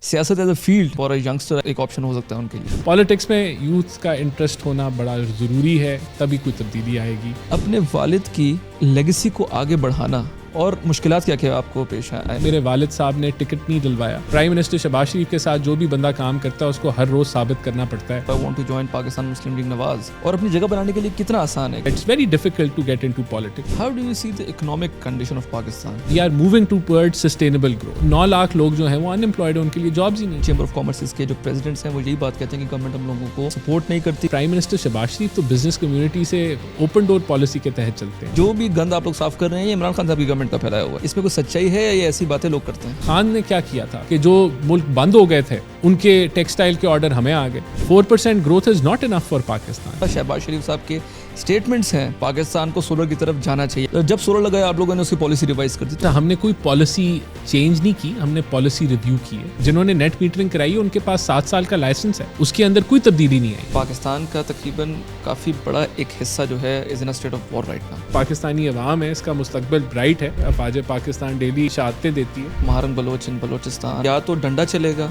سیاست as a field for a youngster ایک option ہو سکتا ہے ان کے لیے. پالیٹکس میں یوتھ کا انٹرسٹ ہونا بڑا ضروری ہے, تبھی کوئی تبدیلی آئے گی. اپنے والد کی لیگیسی کو آگے بڑھانا اور مشکلات کیا کیا آپ کو پیش آئے؟ میرے والد صاحب نے ٹکٹ نہیں دلوایا. پرائم منسٹر شہباز شریف کے ساتھ جو بھی بندہ کام کرتا ہے اس کو ہر روز ثابت کرنا پڑتا ہے. I want to join Pakistan Muslim league Nawaz, اور اپنی جگہ بنانے کے لیے کتنا آسان ہے. It's very difficult to get into politics. How do you see the economic condition of Pakistan? We are moving towards sustainable growth. 9 lakh لوگ جو ہیں وہ unemployed ہیں, ان کے لیے جابز ہی نہیں. چیمبر آف کامرس کے جو پریزیڈنٹس ہیں وہ یہی بات کہتے ہیں کہ گورنمنٹ ہم لوگوں کو سپورٹ نہیں کرتی. پرائم منسٹر شہباز شریف تو بزنس کمیونٹی سے اوپن ڈور پالیسی کے تحت چلتے ہیں. جو بھی گند آپ لوگ صاف کر رہے ہیں یہ عمران خان صاحب کی گورنمنٹ کا پھیلایا ہوا ہے. اس میں کوئی سچائی ہے یا یہ ایسی باتیں لوگ کرتے ہیں؟ خان نے کیا کیا تھا کہ جو ملک بند ہو گئے تھے ان کے ٹیکسٹائل کے آرڈر ہمیں آ گئے. 4% growth is not enough for Pakistan. Shehbaz Sharif صاحب کے اسٹیٹمنٹس ہیں پاکستان کو سولر کی طرف جانا چاہیے. جب سولر لگایا آپ لوگوں نے اس کی پالیسی ریوائز کر دی. ہم نے کوئی پالیسی چینج نہیں کی, ہم نے پالیسی ریویو کی ہے. جنہوں نے نیٹ میٹرنگ کرائی ہے ان کے پاس 7 سال کا لائسنس ہے, اس کے اندر کوئی تبدیلی نہیں آئی. پاکستان کا تقریباً کافی بڑا ایک حصہ جو ہے is in state of war right now. Pakistani عوام ہے, اس کا مستقبل برائٹ ہے. افواج پاکستان ڈیلی شہادتیں دیتی ہے. مہارن بلوچ ان بلوچستان یا تو ڈنڈا چلے گا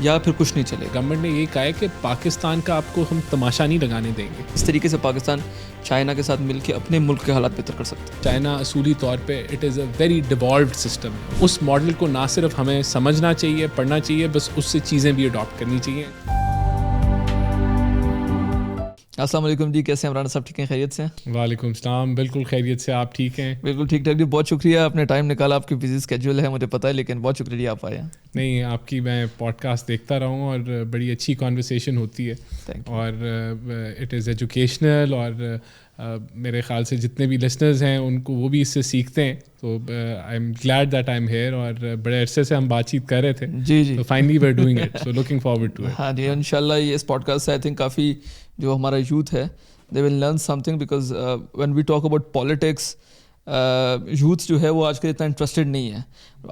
یا پھر کچھ نہیں چلے گا. گورنمنٹ نے یہ کہا ہے کہ پاکستان کا آپ کو ہم تماشا نہیں لگانے دیں گے. اس طریقے سے پاکستان چائنا کے ساتھ مل کے اپنے ملک کے حالات بہتر کر سکتے ہیں. چائنا اصولی طور پہ it is a very devolved system. اس ماڈل کو نہ صرف ہمیں سمجھنا چاہیے, پڑھنا چاہیے, بس اس سے چیزیں بھی اڈاپٹ کرنی چاہیے. السلام علیکم جی, کیسے ہیں عمران صاحب؟ ٹھیک ہیں, خیریت سے ہیں؟ وعلیکم السلام, بالکل خیریت سے. آپ ٹھیک ہیں؟ بالکل ٹھیک ٹھاک جی, بہت شکریہ, آپ نے ٹائم نکالا. آپ کی بزی اسکیجول ہے مجھے پتہ ہے, لیکن بہت شکریہ جی آپ آئے ہیں. نہیں, آپ کی میں پوڈ کاسٹ دیکھتا رہا ہوں اور بڑی اچھی کانورسیشن ہوتی ہے اور اٹ از ایجوکیشنل, اور میرے خیال سے جتنے بھی لسنرز ہیں ان کو وہ بھی اس سے سیکھتے ہیں. تو I am glad that I am here, اور بڑے عرصے سے ہم بات چیت کر رہے تھے. جی جی, finally we are doing it, so looking forward to it. ہاں جی, انشاءاللہ یہ اس پوڈ کاسٹ سے آئی تھنک کافی جو ہمارا یوتھ ہے they will learn something, because when we talk about politics, youth جو ہے وہ آج کل اتنا انٹرسٹڈ نہیں ہے.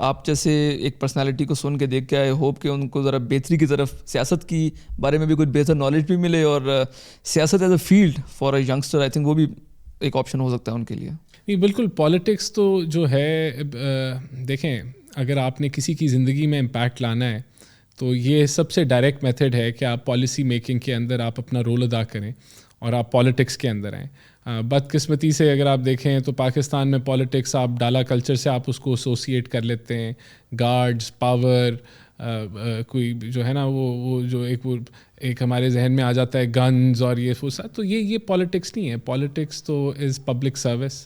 آپ جیسے ایک پرسنالٹی کو سن کے دیکھ کے آئی ہوپ کہ ان کو ذرا بہتری کی طرف, سیاست کی بارے میں بھی کچھ بہتر نالج بھی ملے, اور سیاست as a field for a youngster I think وہ بھی ایک آپشن ہو سکتا ہے ان کے لیے. نہیں بالکل, پالیٹکس تو جو ہے, دیکھیں اگر آپ نے کسی کی زندگی میں امپیکٹ لانا ہے تو یہ سب سے ڈائریکٹ میتھڈ ہے کہ آپ پالیسی میکنگ کے اندر آپ اپنا رول ادا کریں اور آپ پالیٹکس کے اندر آئیں. بدقسمتی سے اگر آپ دیکھیں تو پاکستان میں پالیٹکس آپ ڈالا کلچر سے آپ اس کو ایسوسیٹ کر لیتے ہیں. گارڈز, پاور, کوئی جو ہے نا وہ جو ایک ہمارے ذہن میں آ جاتا ہے گنز اور یہ وہ سب, تو یہ پالیٹکس نہیں ہے. پالیٹکس تو is public service.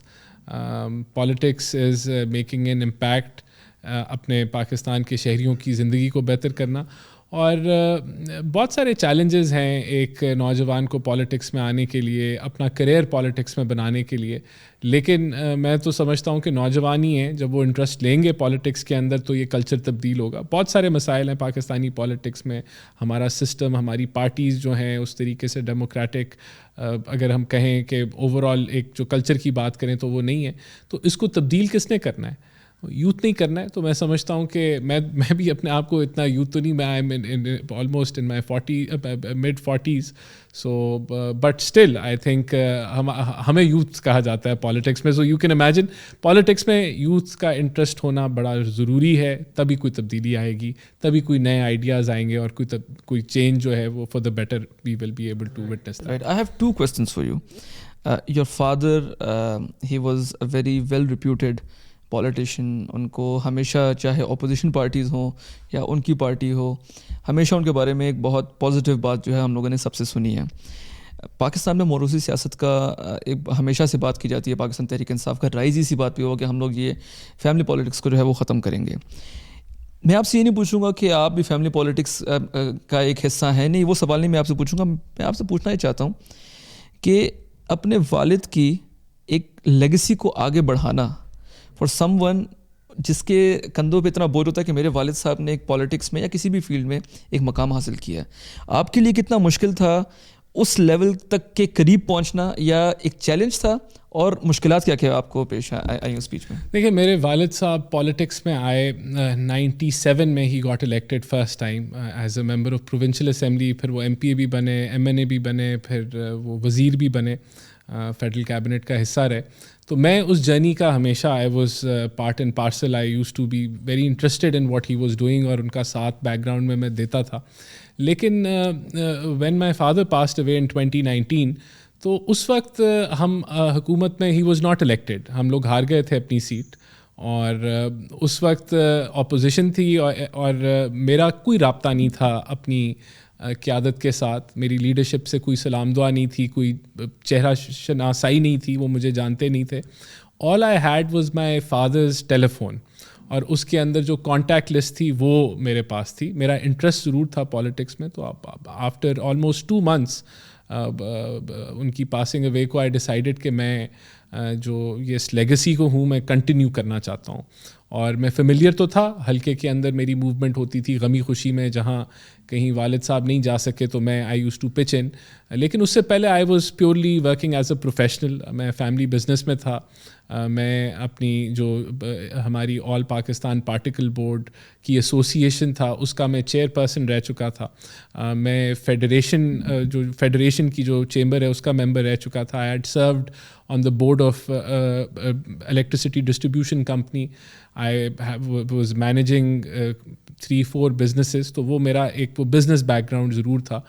Politics is making an impact, اپنے پاکستان کے شہریوں کی زندگی کو بہتر کرنا. اور بہت سارے چیلنجز ہیں ایک نوجوان کو پالیٹکس میں آنے کے لیے, اپنا کریئر پالیٹکس میں بنانے کے لیے. لیکن میں تو سمجھتا ہوں کہ نوجوان ہی ہیں, جب وہ انٹرسٹ لیں گے پالیٹکس کے اندر تو یہ کلچر تبدیل ہوگا. بہت سارے مسائل ہیں پاکستانی پالیٹکس میں. ہمارا سسٹم, ہماری پارٹیز جو ہیں اس طریقے سے ڈیموکریٹک, اگر ہم کہیں کہ اوور آل ایک جو کلچر کی بات کریں تو وہ نہیں ہے. تو اس کو تبدیل کس نے کرنا ہے؟ یوتھ نہیں کرنا ہے. تو میں سمجھتا ہوں کہ میں بھی اپنے آپ کو اتنا یوتھ تو نہیں, میں I M almost in my mid 40s, so but still I think ہمیں یوتھ کہا جاتا ہے پالیٹکس میں. So you can imagine politics میں یوتھ کا انٹرسٹ ہونا بڑا ضروری ہے, تبھی کوئی تبدیلی آئے گی, تبھی کوئی نئے آئیڈیاز آئیں گے, اور کوئی چینج جو ہے وہ for the better we will be able to witness. Right, I have 2 questions for you. Your father, he was a very well reputed politician. ان کو ہمیشہ, چاہے اپوزیشن پارٹیز ہوں یا ان کی پارٹی ہو, ہمیشہ ان کے بارے میں ایک بہت پازیٹیو بات جو ہے ہم لوگوں نے سب سے سنی ہے. پاکستان میں موروثی سیاست کا ایک ہمیشہ سے بات کی جاتی ہے. پاکستان تحریک انصاف کا رائز اسی بات پہ ہوا کہ ہم لوگ یہ فیملی پالیٹکس کو جو ہے وہ ختم کریں گے. میں آپ سے یہ نہیں پوچھوں گا کہ آپ بھی فیملی پالیٹکس کا ایک حصہ ہیں, نہیں, وہ سوال نہیں میں آپ سے پوچھوں گا. میں آپ سے پوچھنا یہ چاہتا ہوں کہ اپنے والد کی ایک لیگیسی کو آگے بڑھانا فار سم ون جس کے کندھوں پہ اتنا بوجھ ہوتا ہے کہ میرے والد صاحب نے ایک پالیٹکس میں یا کسی بھی فیلڈ میں ایک مقام حاصل کیا ہے, آپ کے لیے کتنا مشکل تھا اس لیول تک کے قریب پہنچنا, یا ایک چیلنج تھا, اور مشکلات کیا کیا آپ کو پیش آئی اس بیچ میں؟ دیکھیے, میرے والد صاحب پالیٹکس میں آئے 97 میں. He got elected first time as a member of provincial assembly, پھر وہ MP بھی بنے, MNA بھی بنے, پھر وہ وزیر بھی بنے. فیڈرل کیبنٹ کا حصہ رہے. تو میں اس جرنی کا ہمیشہ I was part and parcel. I used to be very interested in what he was doing, اور ان کا ساتھ بیک گراؤنڈ میں دیتا تھا. لیکن when my father passed away in 2019, تو اس وقت ہم حکومت میں ہی واز ناٹ الیکٹڈ, ہم لوگ ہار گئے تھے اپنی سیٹ, اور اس وقت اپوزیشن تھی, اور میرا کوئی رابطہ نہیں تھا اپنی قیادت کے ساتھ. میری لیڈرشپ سے کوئی سلام دعا نہیں تھی, کوئی چہرہ شناسائی نہیں تھی, وہ مجھے جانتے نہیں تھے. All I had was my father's telephone, اور اس کے اندر جو کانٹیکٹ لسٹ تھی وہ میرے پاس تھی. میرا انٹرسٹ ضرور تھا پالیٹکس میں. تو آفٹر آلموسٹ 2 months ان کی پاسنگ اوے کو آئی ڈیسائیڈڈ کہ میں جو یہ اس لیگیسی کو ہوں میں کنٹینیو کرنا چاہتا ہوں. اور میں فیملیئر تو تھا, حلقے کے اندر میری موومنٹ ہوتی تھی غمی خوشی میں, جہاں کہیں والد صاحب نہیں جا سکے تو میں آئی یوز ٹو پچ ان. لیکن اس سے پہلے I was purely working as a professional. میں فیملی بزنس میں تھا. میں اپنی جو ہماری آل پاکستان پارٹیکل بورڈ کی ایسوسیشن تھا اس کا میں چیئر پرسن رہ چکا تھا. میں فیڈریشن کی جو چیمبر ہے اس کا ممبر رہ چکا تھا. I had served on the board of electricity distribution company. I was managing 3-4 businesses. تو وہ میرا ایک وہ بزنس بیک گراؤنڈ ضرور تھا.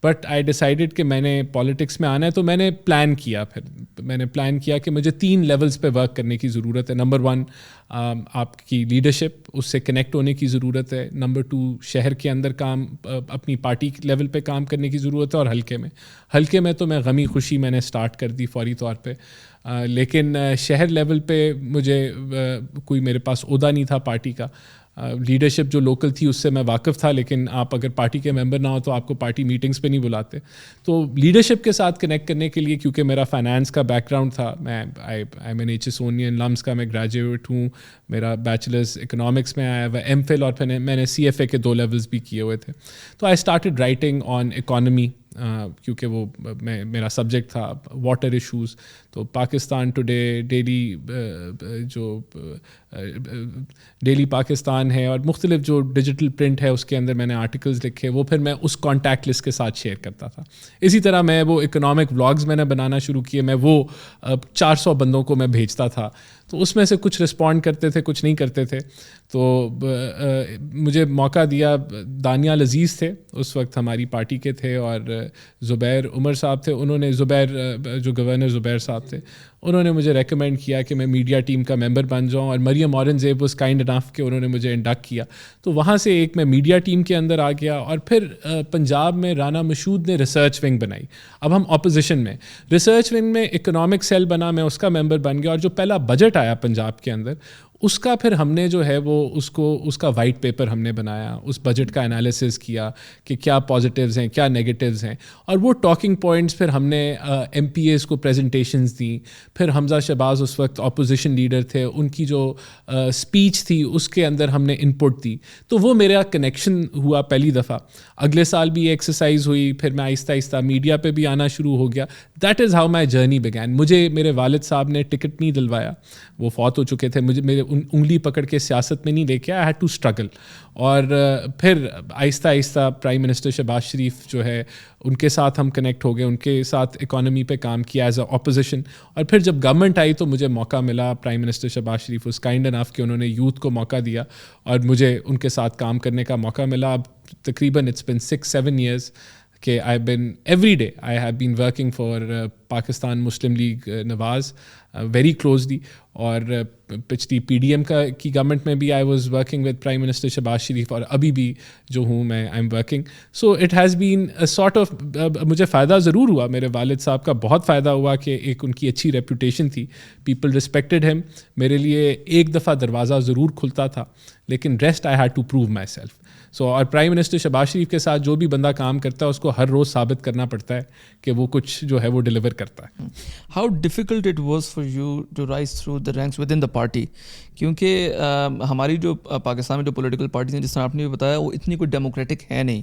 بٹ آئی ڈیسائیڈڈ کہ میں نے پالیٹکس میں آنا ہے. تو میں نے پلان کیا کہ مجھے 3 لیولز پہ ورک کرنے کی ضرورت ہے. نمبر 1 آپ کی لیڈرشپ, اس سے کنیکٹ ہونے کی ضرورت ہے. نمبر 2 شہر کے اندر کام, اپنی پارٹی لیول پہ کام کرنے کی ضرورت ہے. اور حلقے میں تو میں غمی خوشی میں نے اسٹارٹ کر دی فوری طور پہ. لیکن شہر لیول پہ مجھے کوئی میرے پاس عہدہ نہیں تھا پارٹی کا. لیڈرشپ جو لوکل تھی اس سے میں واقف تھا, لیکن آپ اگر پارٹی کے ممبر نہ ہو تو آپ کو پارٹی میٹنگز پہ نہیں بلاتے. تو لیڈرشپ کے ساتھ کنیکٹ کرنے کے لیے, کیونکہ میرا فائنانس کا بیک گراؤنڈ تھا, میں ایم ایچ ایس اونین لمس کا میں گریجویٹ ہوں. میرا بیچلرز اکنامکس میں آیا ہوا, ایم فل, اور پھر میں نے سی ایف اے کے 2 لیولز بھی کیے ہوئے تھے. تو I started writing on economy, کیونکہ وہ میرا سبجیکٹ تھا, واٹر ایشوز. تو پاکستان ٹوڈے, ڈیلی پاکستان ہے, اور مختلف جو ڈیجیٹل پرنٹ ہے اس کے اندر میں نے آرٹیکلز لکھے. وہ پھر میں اس کانٹیکٹ لسٹ کے ساتھ شیئر کرتا تھا. اسی طرح میں وہ اکنامک ولاگز میں نے بنانا شروع کیے. میں وہ 400 بندوں کو میں بھیجتا تھا. تو اس میں سے کچھ رسپونڈ کرتے تھے, کچھ نہیں کرتے تھے. تو مجھے موقع دیا, دانیال عزیز تھے اس وقت ہماری پارٹی کے تھے, اور زبیر عمر صاحب تھے. انہوں نے, جو گورنر زبیر صاحب تھے, انہوں نے مجھے ریکمینڈ کیا کہ میں میڈیا ٹیم کا ممبر بن جاؤں. اور Maryam Aurangzeb was kind enough کہ انہوں نے مجھے انڈکٹ کیا. تو وہاں سے ایک میں میڈیا ٹیم کے اندر آ گیا. اور پھر پنجاب میں رانا مشہود نے ریسرچ ونگ بنائی. اب ہم اپوزیشن میں, ریسرچ ونگ میں اکنامک سیل بنا, میں اس کا ممبر بن گیا. اور جو پہلا بجٹ آیا پنجاب کے اندر, اس کا پھر ہم نے جو ہے وہ اس کا وائٹ پیپر ہم نے بنایا. اس بجٹ کا انالیسس کیا کہ کیا پازیٹیوز ہیں, کیا نیگیٹیوز ہیں. اور وہ ٹاکنگ پوائنٹس پھر ہم نے ایم پی ایز کو پریزنٹیشنز دیں. پھر حمزہ شہباز اس وقت اپوزیشن لیڈر تھے, ان کی جو اسپیچ تھی اس کے اندر ہم نے ان پٹ دی. تو وہ میرا کنیکشن ہوا پہلی دفعہ. اگلے سال بھی یہ ایکسرسائز ہوئی. پھر میں آہستہ آہستہ میڈیا پہ بھی آنا شروع ہو گیا. That is how my journey begin. مجھے میرے والد صاحب نے ٹکٹ نہیں دلوایا, وہ فوت ہو چکے تھے. میرے انگلی پکڑ کے سیاست میں نہیں لے کے, آئی ہیڈ ٹو اسٹرگل. اور پھر آہستہ آہستہ پرائم منسٹر شہباز شریف جو ہے ان کے ساتھ ہم کنیکٹ ہو گئے, ان کے ساتھ اکانومی پہ کام کیا ایز اے اپوزیشن. اور پھر جب گورنمنٹ آئی تو مجھے موقع ملا. Prime minister Shehbaz Sharif was kind enough کہ انہوں نے یوتھ کو موقع دیا اور مجھے ان کے ساتھ کام کرنے کا موقع ملا. اب تقریباً اٹس بن 6-7 years کہ I been every day I have been working for Pakistan Muslim league Nawaz very closely. اور پچھلی پی ڈی ایم کی گورنمنٹ میں بھی I was working with prime minister Shehbaz Sharif, اور ابھی بھی جو ہوں میں I am working. So it has been sort of, مجھے فائدہ ضرور ہوا. میرے والد صاحب کا بہت فائدہ ہوا کہ ایک ان کی اچھی ریپوٹیشن تھی, پیپل ریسپیکٹڈ ہیم. میرے لیے ایک دفعہ دروازہ ضرور کھلتا تھا, لیکن rest I had to prove myself. اور پرائم منسٹر شہباز شریف کے ساتھ جو بھی بندہ کام کرتا ہے اس کو ہر روز ثابت کرنا پڑتا ہے کہ وہ کچھ جو ہے وہ ڈیلیور کرتا ہے. How difficult it was for you to rise through the ranks within the party, کیونکہ ہماری جو پاکستان میں جو پولیٹیکل پارٹیز ہیں, جس طرح آپ نے بھی بتایا, وہ اتنی کوئی ڈیموکریٹک ہے نہیں.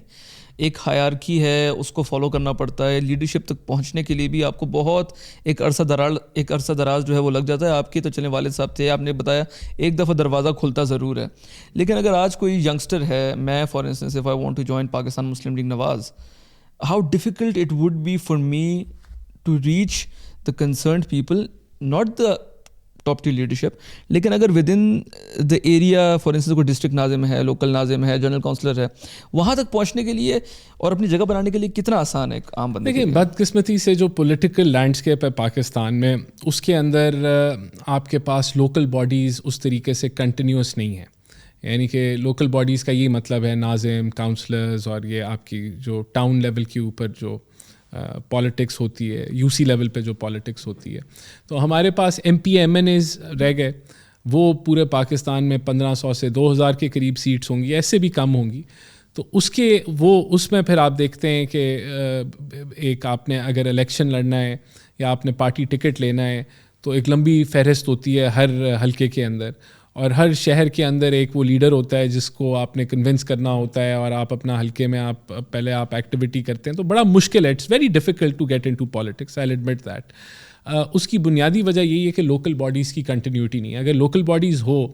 ایک ہائرارکی ہے, اس کو فالو کرنا پڑتا ہے. لیڈرشپ تک پہنچنے کے لیے بھی آپ کو بہت ایک عرصہ دراز جو ہے وہ لگ جاتا ہے. آپ کے تو چلیں والد صاحب تھے, آپ نے بتایا ایک دفعہ دروازہ کھلتا ضرور ہے. لیکن اگر آج کوئی ینگسٹر ہے, میں for instance if I want to join Pakistan Muslim league Nawaz, how difficult it would be for me to reach the concerned people, not the top tier leadership, لیکن اگر with in the area for instance کوئی district ناظم ہے, local ناظم ہے, general counsellor ہے, وہاں تک پہنچنے کے لیے اور اپنی جگہ بنانے کے لیے کتنا آسان ہے عام بندے. دیکھیں بدقسمتی سے جو پولیٹیکل لینڈسکیپ ہے پاکستان میں, اس کے اندر آپ کے پاس لوکل باڈیز اس طریقے سے کنٹینیوس نہیں ہیں. یعنی کہ لوکل باڈیز کا یہ مطلب ہے ناظم, کاؤنسلرز, اور یہ آپ کی جو ٹاؤن لیول کے اوپر جو پالیٹکس ہوتی ہے, یو سی لیول پہ جو پالیٹکس ہوتی ہے. تو ہمارے پاس M P M N As رہ گئے, وہ پورے پاکستان میں 1500 سے 2000 کے قریب سیٹس ہوں گی, ایسے بھی کم ہوں گی. تو اس میں پھر آپ دیکھتے ہیں کہ ایک آپ نے اگر الیکشن لڑنا ہے یا آپ نے پارٹی ٹکٹ لینا ہے تو ایک لمبی فہرست ہوتی ہے ہر حلقے کے اندر, اور ہر شہر کے اندر ایک وہ لیڈر ہوتا ہے جس کو آپ نے کنونس کرنا ہوتا ہے, اور آپ اپنا حلقے میں پہلے آپ ایکٹیویٹی کرتے ہیں. تو بڑا مشکل ہے, it's very difficult to get into politics, I will admit that. اس کی بنیادی وجہ یہی ہے کہ لوکل باڈیز کی کنٹینیوٹی نہیں ہے. اگر لوکل باڈیز ہو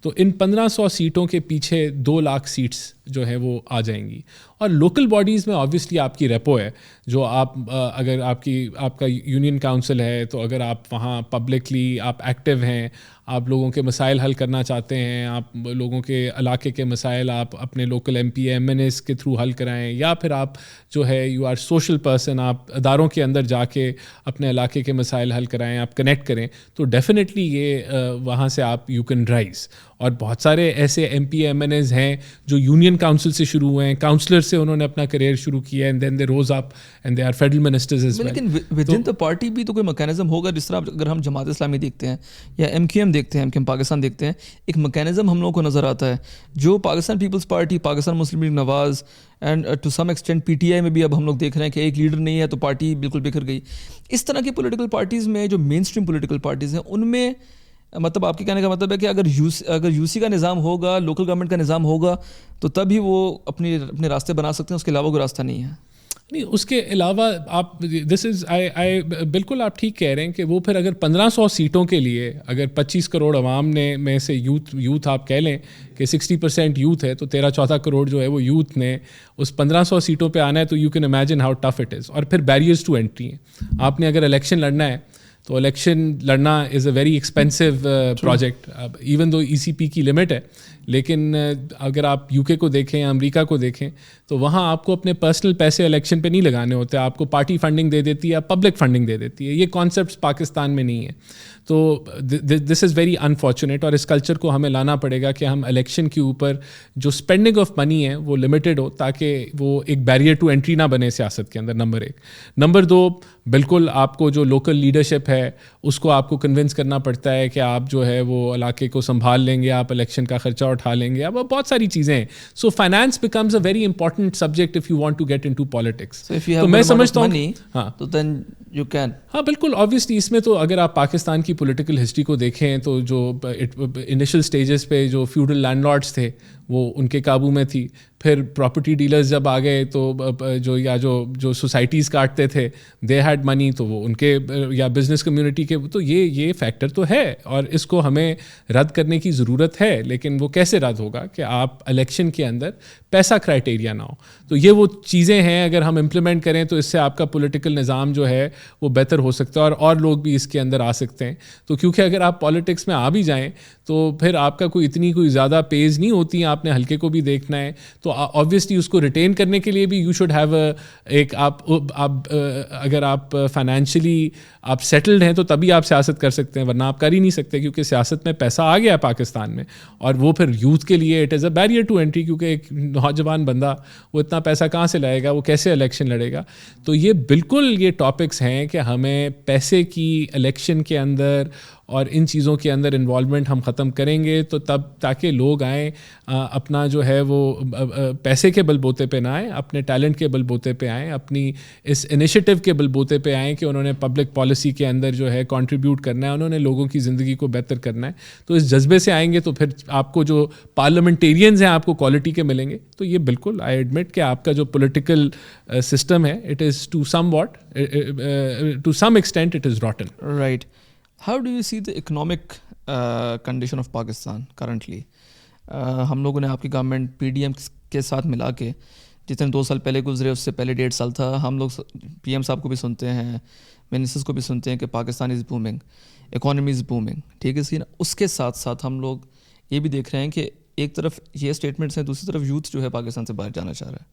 تو ان 1500 سیٹوں کے پیچھے 2 لاکھ سیٹس جو ہے وہ آ جائیں گی. اور لوکل باڈیز میں آبویسلی آپ کی ریپو ہے, جو آپ اگر آپ کا یونین کاؤنسل ہے تو اگر آپ وہاں پبلکلی آپ ایکٹیو ہیں, آپ لوگوں کے مسائل حل کرنا چاہتے ہیں, آپ لوگوں کے علاقے کے مسائل آپ اپنے local M P M N As کے تھرو حل کرائیں, یا پھر آپ جو ہے یو آر سوشل پرسن, آپ اداروں کے اندر جا کے اپنے علاقے کے مسائل حل کرائیں, آپ کنیکٹ کریں, تو ڈیفینیٹلی یہ وہاں سے آپ یو کین رائز. اور بہت سارے ایسے M P M N As ہیں جو یونین کاؤنسل سے شروع ہوئے ہیں, کاؤنسلر سے انہوں نے اپنا کریئر شروع کیا, and then they rose up and they are federal ministers as well. لیکن ود ان دا پارٹی بھی تو کوئی میکینزم ہوگا, جس طرح اگر ہم جماعت اسلامی دیکھتے ہیں یا ایم کیو ایم دیکھتے ہیں, ایم کیو ایم پاکستان دیکھتے ہیں, ایک میکینزم ہم لوگوں کو نظر آتا ہے جو Pakistan Peoples Party, Pakistan Muslim league Nawaz, and to some extent P T I میں بھی اب ہم لوگ دیکھ رہے ہیں کہ ایک لیڈر نہیں ہے تو پارٹی بالکل بکھر گئی. اس طرح کی پولیٹیکل پارٹیز میں جو مین اسٹریم پولیٹیکل پارٹیز ہیں, ان میں مطلب آپ کے کہنے کا مطلب ہے کہ اگر یو سی کا نظام ہوگا, لوکل گورنمنٹ کا نظام ہوگا, تو تب ہی وہ اپنے راستے بنا سکتے ہیں, اس کے علاوہ کوئی راستہ نہیں ہے. نہیں, اس کے علاوہ آپ دس از آئی بالکل آپ ٹھیک کہہ رہے ہیں کہ وہ پھر اگر 1500 سیٹوں کے لیے اگر 25 کروڑ عوام نے میں سے یوتھ آپ کہہ لیں کہ 60% یوتھ ہے, تو 13-14 کروڑ جو ہے وہ یوتھ نے اس 1500 سیٹوں پہ آنا ہے, تو you can imagine how tough it is. اور پھر بیریئرز ٹو انٹری ہیں. آپ نے اگر الیکشن لڑنا ہے تو الیکشن لڑنا is a very expensive project, even though E C P کی لمٹ ہے. لیکن اگر آپ یو کے کو دیکھیں, امریکہ کو دیکھیں, تو وہاں آپ کو اپنے پرسنل پیسے الیکشن پہ نہیں لگانے ہوتے, آپ کو پارٹی فنڈنگ دے دیتی ہے, پبلک فنڈنگ دے دیتی ہے. یہ کانسیپٹس پاکستان میں نہیں ہے. تو دس از ویری انفارچونیٹ, اور اس کلچر کو ہمیں لانا پڑے گا کہ ہم الیکشن کے اوپر جو اسپینڈنگ آف منی ہے وہ لمیٹڈ ہو, تاکہ وہ ایک بیریئر ٹو انٹری نہ بنے سیاست کے اندر. نمبر 1. نمبر 2, بالکل آپ کو جو لوکل لیڈرشپ ہے اس کو آپ کو کنونس کرنا پڑتا ہے کہ آپ جو ہے وہ علاقے کو سنبھال لیں گے, آپ الیکشن کا خرچہ اٹھا لیں گے, اب بہت ساری چیزیں ہیں. So finance becomes a very important subject if you want to get into politics. تو میں سمجھتا ہوں ہاں, تو دین یو کین. ہاں بالکل, آبویسلی اس میں تو اگر آپ پاکستان کی پولیٹیکل ہسٹری کو دیکھیں تو جو انیشل سٹیجز پہ جو فیوڈل لینڈ لارڈس تھے وہ ان کے قابو میں تھی. پھر پراپرٹی ڈیلرز جب آ گئے تو جو سوسائٹیز کاٹتے تھے دے ہیڈ منی, تو وہ ان کے یا بزنس کمیونٹی کے, تو یہ فیکٹر تو ہے اور اس کو ہمیں رد کرنے کی ضرورت ہے. لیکن وہ کیسے رد ہوگا کہ آپ الیکشن کے اندر پیسہ کرائٹیریا نہ ہو. تو یہ وہ چیزیں ہیں, اگر ہم امپلیمنٹ کریں تو اس سے آپ کا پولیٹیکل نظام جو ہے وہ بہتر ہو سکتا ہے, اور لوگ بھی اس کے اندر آ سکتے ہیں. تو کیونکہ اگر آپ پالیٹکس میں آ بھی جائیں تو پھر آپ کا کوئی زیادہ پیز نہیں ہوتی, آپ نے حلقے کو بھی دیکھنا ہے. تو آبویسلی اس کو ریٹین کرنے کے لیے بھی یو شوڈ ہیو ایک آپ اگر آپ فائنینشلی آپ سیٹلڈ ہیں تو تبھی آپ سیاست کر سکتے ہیں, ورنہ آپ کر ہی نہیں سکتے, کیونکہ سیاست میں پیسہ آ گیا ہے پاکستان میں. اور وہ پھر یوتھ کے لیے it is a barrier to entry, کیونکہ ایک نوجوان بندہ وہ اتنا پیسہ کہاں سے لائے گا, وہ کیسے الیکشن لڑے گا. تو یہ بالکل یہ ٹاپکس ہیں کہ ہمیں پیسے کی الیکشن کے اندر اور ان چیزوں کے اندر انوالومنٹ ہم ختم کریں گے تو تب, تاکہ لوگ آئیں اپنا جو ہے وہ پیسے کے بل بوتے پہ نہ آئیں, اپنے ٹیلنٹ کے بل بوتے پہ آئیں, اپنی اس انیشیٹو کے بل بوتے پہ آئیں کہ انہوں نے پبلک پالیسی کے اندر جو ہے کنٹریبیوٹ کرنا ہے, انہوں نے لوگوں کی زندگی کو بہتر کرنا ہے. تو اس جذبے سے آئیں گے تو پھر آپ کو جو پارلیمنٹیرینز ہیں آپ کو کوالٹی کے ملیں گے. تو یہ بالکل آئی ایڈمٹ کہ آپ کا جو پولیٹیکل سسٹم ہے it is to some extent it is rotten. Right. How do you see the economic condition of Pakistan currently? ہم لوگوں نے آپ کی گورنمنٹ پی ڈی ایم کے ساتھ ملا کے جتنے 2 سال پہلے گزرے اس سے پہلے 1.5 سال تھا. ہم لوگ پی ایم صاحب کو بھی سنتے ہیں, منسٹرس کو بھی سنتے ہیں کہ پاکستان از بومنگ, اکانومی از بومنگ, ٹھیک ہے سی نا. اس کے ساتھ ساتھ ہم لوگ یہ بھی دیکھ رہے ہیں کہ ایک طرف یہ اسٹیٹمنٹس ہیں, دوسری طرف یوتھ جو ہے پاکستان سے باہر جانا چاہ رہا ہے.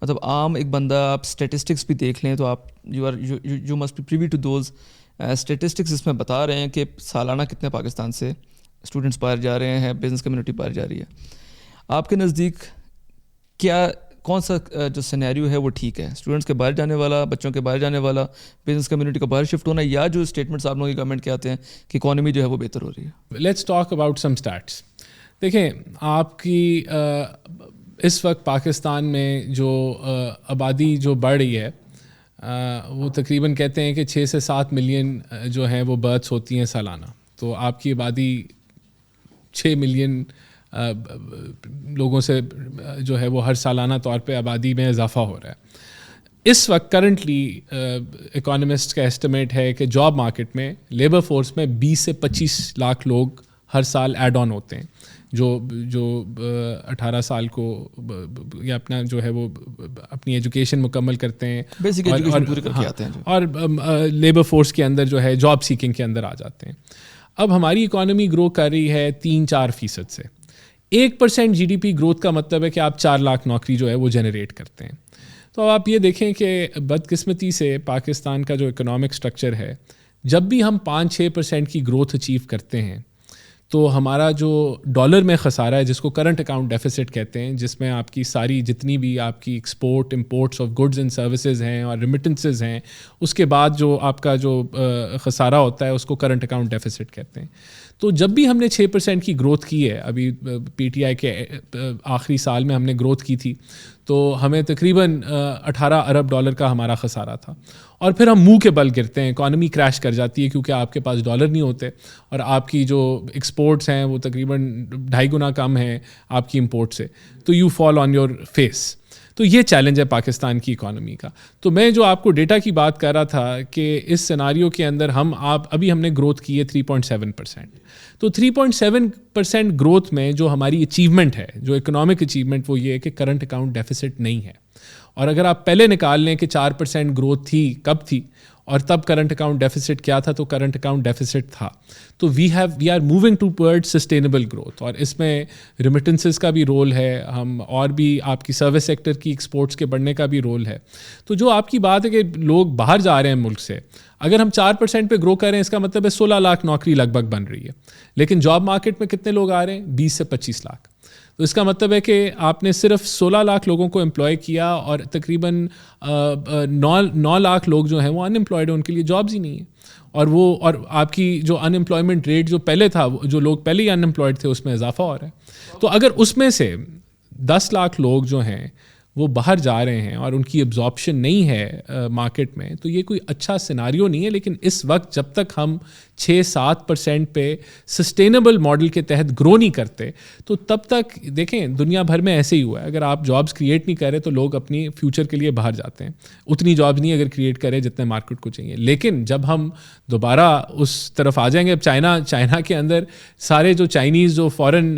مطلب عام ایک بندہ, آپ اسٹیٹسٹکس بھی دیکھ لیں تو آپ you must be privy to those statistics اس میں بتا رہے ہیں کہ سالانہ کتنے پاکستان سے اسٹوڈنٹس باہر جا رہے ہیں, بزنس کمیونٹی باہر جا رہی ہے. آپ کے نزدیک کون سا جو سینیریو ہے وہ ٹھیک ہے, اسٹوڈنٹس کے باہر جانے والا, بچوں کے باہر جانے والا, بزنس کمیونٹی کا باہر شفٹ ہونا, یا جو اسٹیٹمنٹس آپ لوگوں کی گورنمنٹ کے آتے ہیں کہ اکانومی جو ہے وہ بہتر ہو رہی ہے؟ Let's talk about some states. دیکھیں, آپ کی اس وقت پاکستان میں جو آبادی جو بڑھ رہی ہے وہ تقریباً کہتے ہیں کہ 6 سے 7 ملین جو ہیں وہ برتھس ہوتی ہیں سالانہ. تو آپ کی آبادی 6 ملین لوگوں سے جو ہے وہ ہر سالانہ طور پہ آبادی میں اضافہ ہو رہا ہے. اس وقت کرنٹلی اکانومسٹ کا ایسٹیمیٹ ہے کہ جاب مارکیٹ میں, لیبر فورس میں 20 سے 25 لاکھ لوگ ہر سال ایڈ آن ہوتے ہیں جو 18 سال کو یا اپنا جو ہے وہ اپنی ایجوکیشن مکمل کرتے ہیں, بیسک ایجوکیشن پوری کر کے آتے ہیں, اور لیبر فورس کے اندر جو ہے جاب سیکنگ کے اندر آ جاتے ہیں. اب ہماری اکانومی گرو کر رہی ہے 3-4% سے. 1% جی ڈی پی گروتھ کا مطلب ہے کہ آپ 4 لاکھ نوکری جو ہے وہ جنریٹ کرتے ہیں. تو اب آپ یہ دیکھیں کہ بدقسمتی سے پاکستان کا جو اکنامک سٹرکچر ہے, جب بھی ہم 5-6% کی گروتھ اچیو کرتے ہیں تو ہمارا جو ڈالر میں خسارہ ہے, جس کو کرنٹ اکاؤنٹ ڈیفیسٹ کہتے ہیں, جس میں آپ کی ساری جتنی بھی آپ کی export imports of goods and services ہیں اور ریمیٹنسز ہیں, اس کے بعد جو آپ کا جو خسارہ ہوتا ہے اس کو کرنٹ اکاؤنٹ ڈیفیسٹ کہتے ہیں. تو جب بھی ہم نے 6% کی گروتھ کی ہے, ابھی پی ٹی آئی کے آخری سال میں ہم نے گروتھ کی تھی, تو ہمیں تقریباً 18 ارب ڈالر کا ہمارا خسارہ تھا. اور پھر ہم منہ کے بل گرتے ہیں, اکانومی کریش کر جاتی ہے کیونکہ آپ کے پاس ڈالر نہیں ہوتے اور آپ کی جو ایکسپورٹس ہیں وہ تقریباً 2.5 گنا کم ہیں آپ کی امپورٹ سے, تو you fall on your face. تو یہ چیلنج ہے پاکستان کی اکانومی کا. تو میں جو آپ کو ڈیٹا کی بات کر رہا تھا کہ اس سیناریو کے اندر ابھی ہم نے گروتھ کی ہے 3.7%. تو 3.7% گروتھ میں جو ہماری اچیومنٹ ہے, جو اکنامک اچیومنٹ, وہ یہ ہے کہ کرنٹ اکاؤنٹ ڈیفیسٹ نہیں ہے. اور اگر آپ پہلے نکال لیں کہ 4% گروتھ تھی, کب تھی اور تب کرنٹ اکاؤنٹ ڈیفیسٹ کیا تھا, تو کرنٹ اکاؤنٹ ڈیفیسٹ تھا. تو we are moving toward sustainable growth, اور اس میں ریمیٹنسز کا بھی رول ہے, ہم اور بھی آپ کی سروس سیکٹر کی ایکسپورٹس کے بڑھنے کا بھی رول ہے. تو جو آپ کی بات ہے کہ لوگ باہر جا رہے ہیں ملک سے, اگر ہم 4% پہ گرو کر رہے ہیں, اس کا مطلب ہے 16 لاکھ نوکری لگ بھگ بن رہی ہے. لیکن جاب مارکیٹ میں کتنے لوگ آ رہے ہیں؟ 20 سے 25 لاکھ. تو اس کا مطلب ہے کہ آپ نے صرف 16 لاکھ لوگوں کو امپلوائے کیا اور تقریباً 9 لاکھ لوگ جو ہیں وہ ان امپلائڈ ہیں, ان کے لیے جابز ہی نہیں ہیں. اور آپ کی جو ان امپلائمنٹ ریٹ جو پہلے تھا, جو لوگ پہلے ہی ان امپلائڈ تھے, اس میں اضافہ ہو رہا ہے. تو اگر اس میں سے 10 لاکھ لوگ جو ہیں وہ باہر جا رہے ہیں اور ان کی ابزارپشن نہیں ہے مارکیٹ میں, تو یہ کوئی اچھا سیناریو نہیں ہے. لیکن اس وقت جب تک ہم 6-7% پہ سسٹینیبل ماڈل کے تحت گرو نہیں کرتے, تو تب تک دیکھیں دنیا بھر میں ایسے ہی ہوا ہے. اگر آپ جابس کریٹ نہیں کریں تو لوگ اپنی فیوچر کے لیے باہر جاتے ہیں. اتنی جابس نہیں اگر کریٹ کریں جتنے مارکیٹ کو چاہیے. لیکن جب ہم دوبارہ اس طرف آ جائیں گے, اب چائنا کے اندر سارے جو چائنیز جو فورن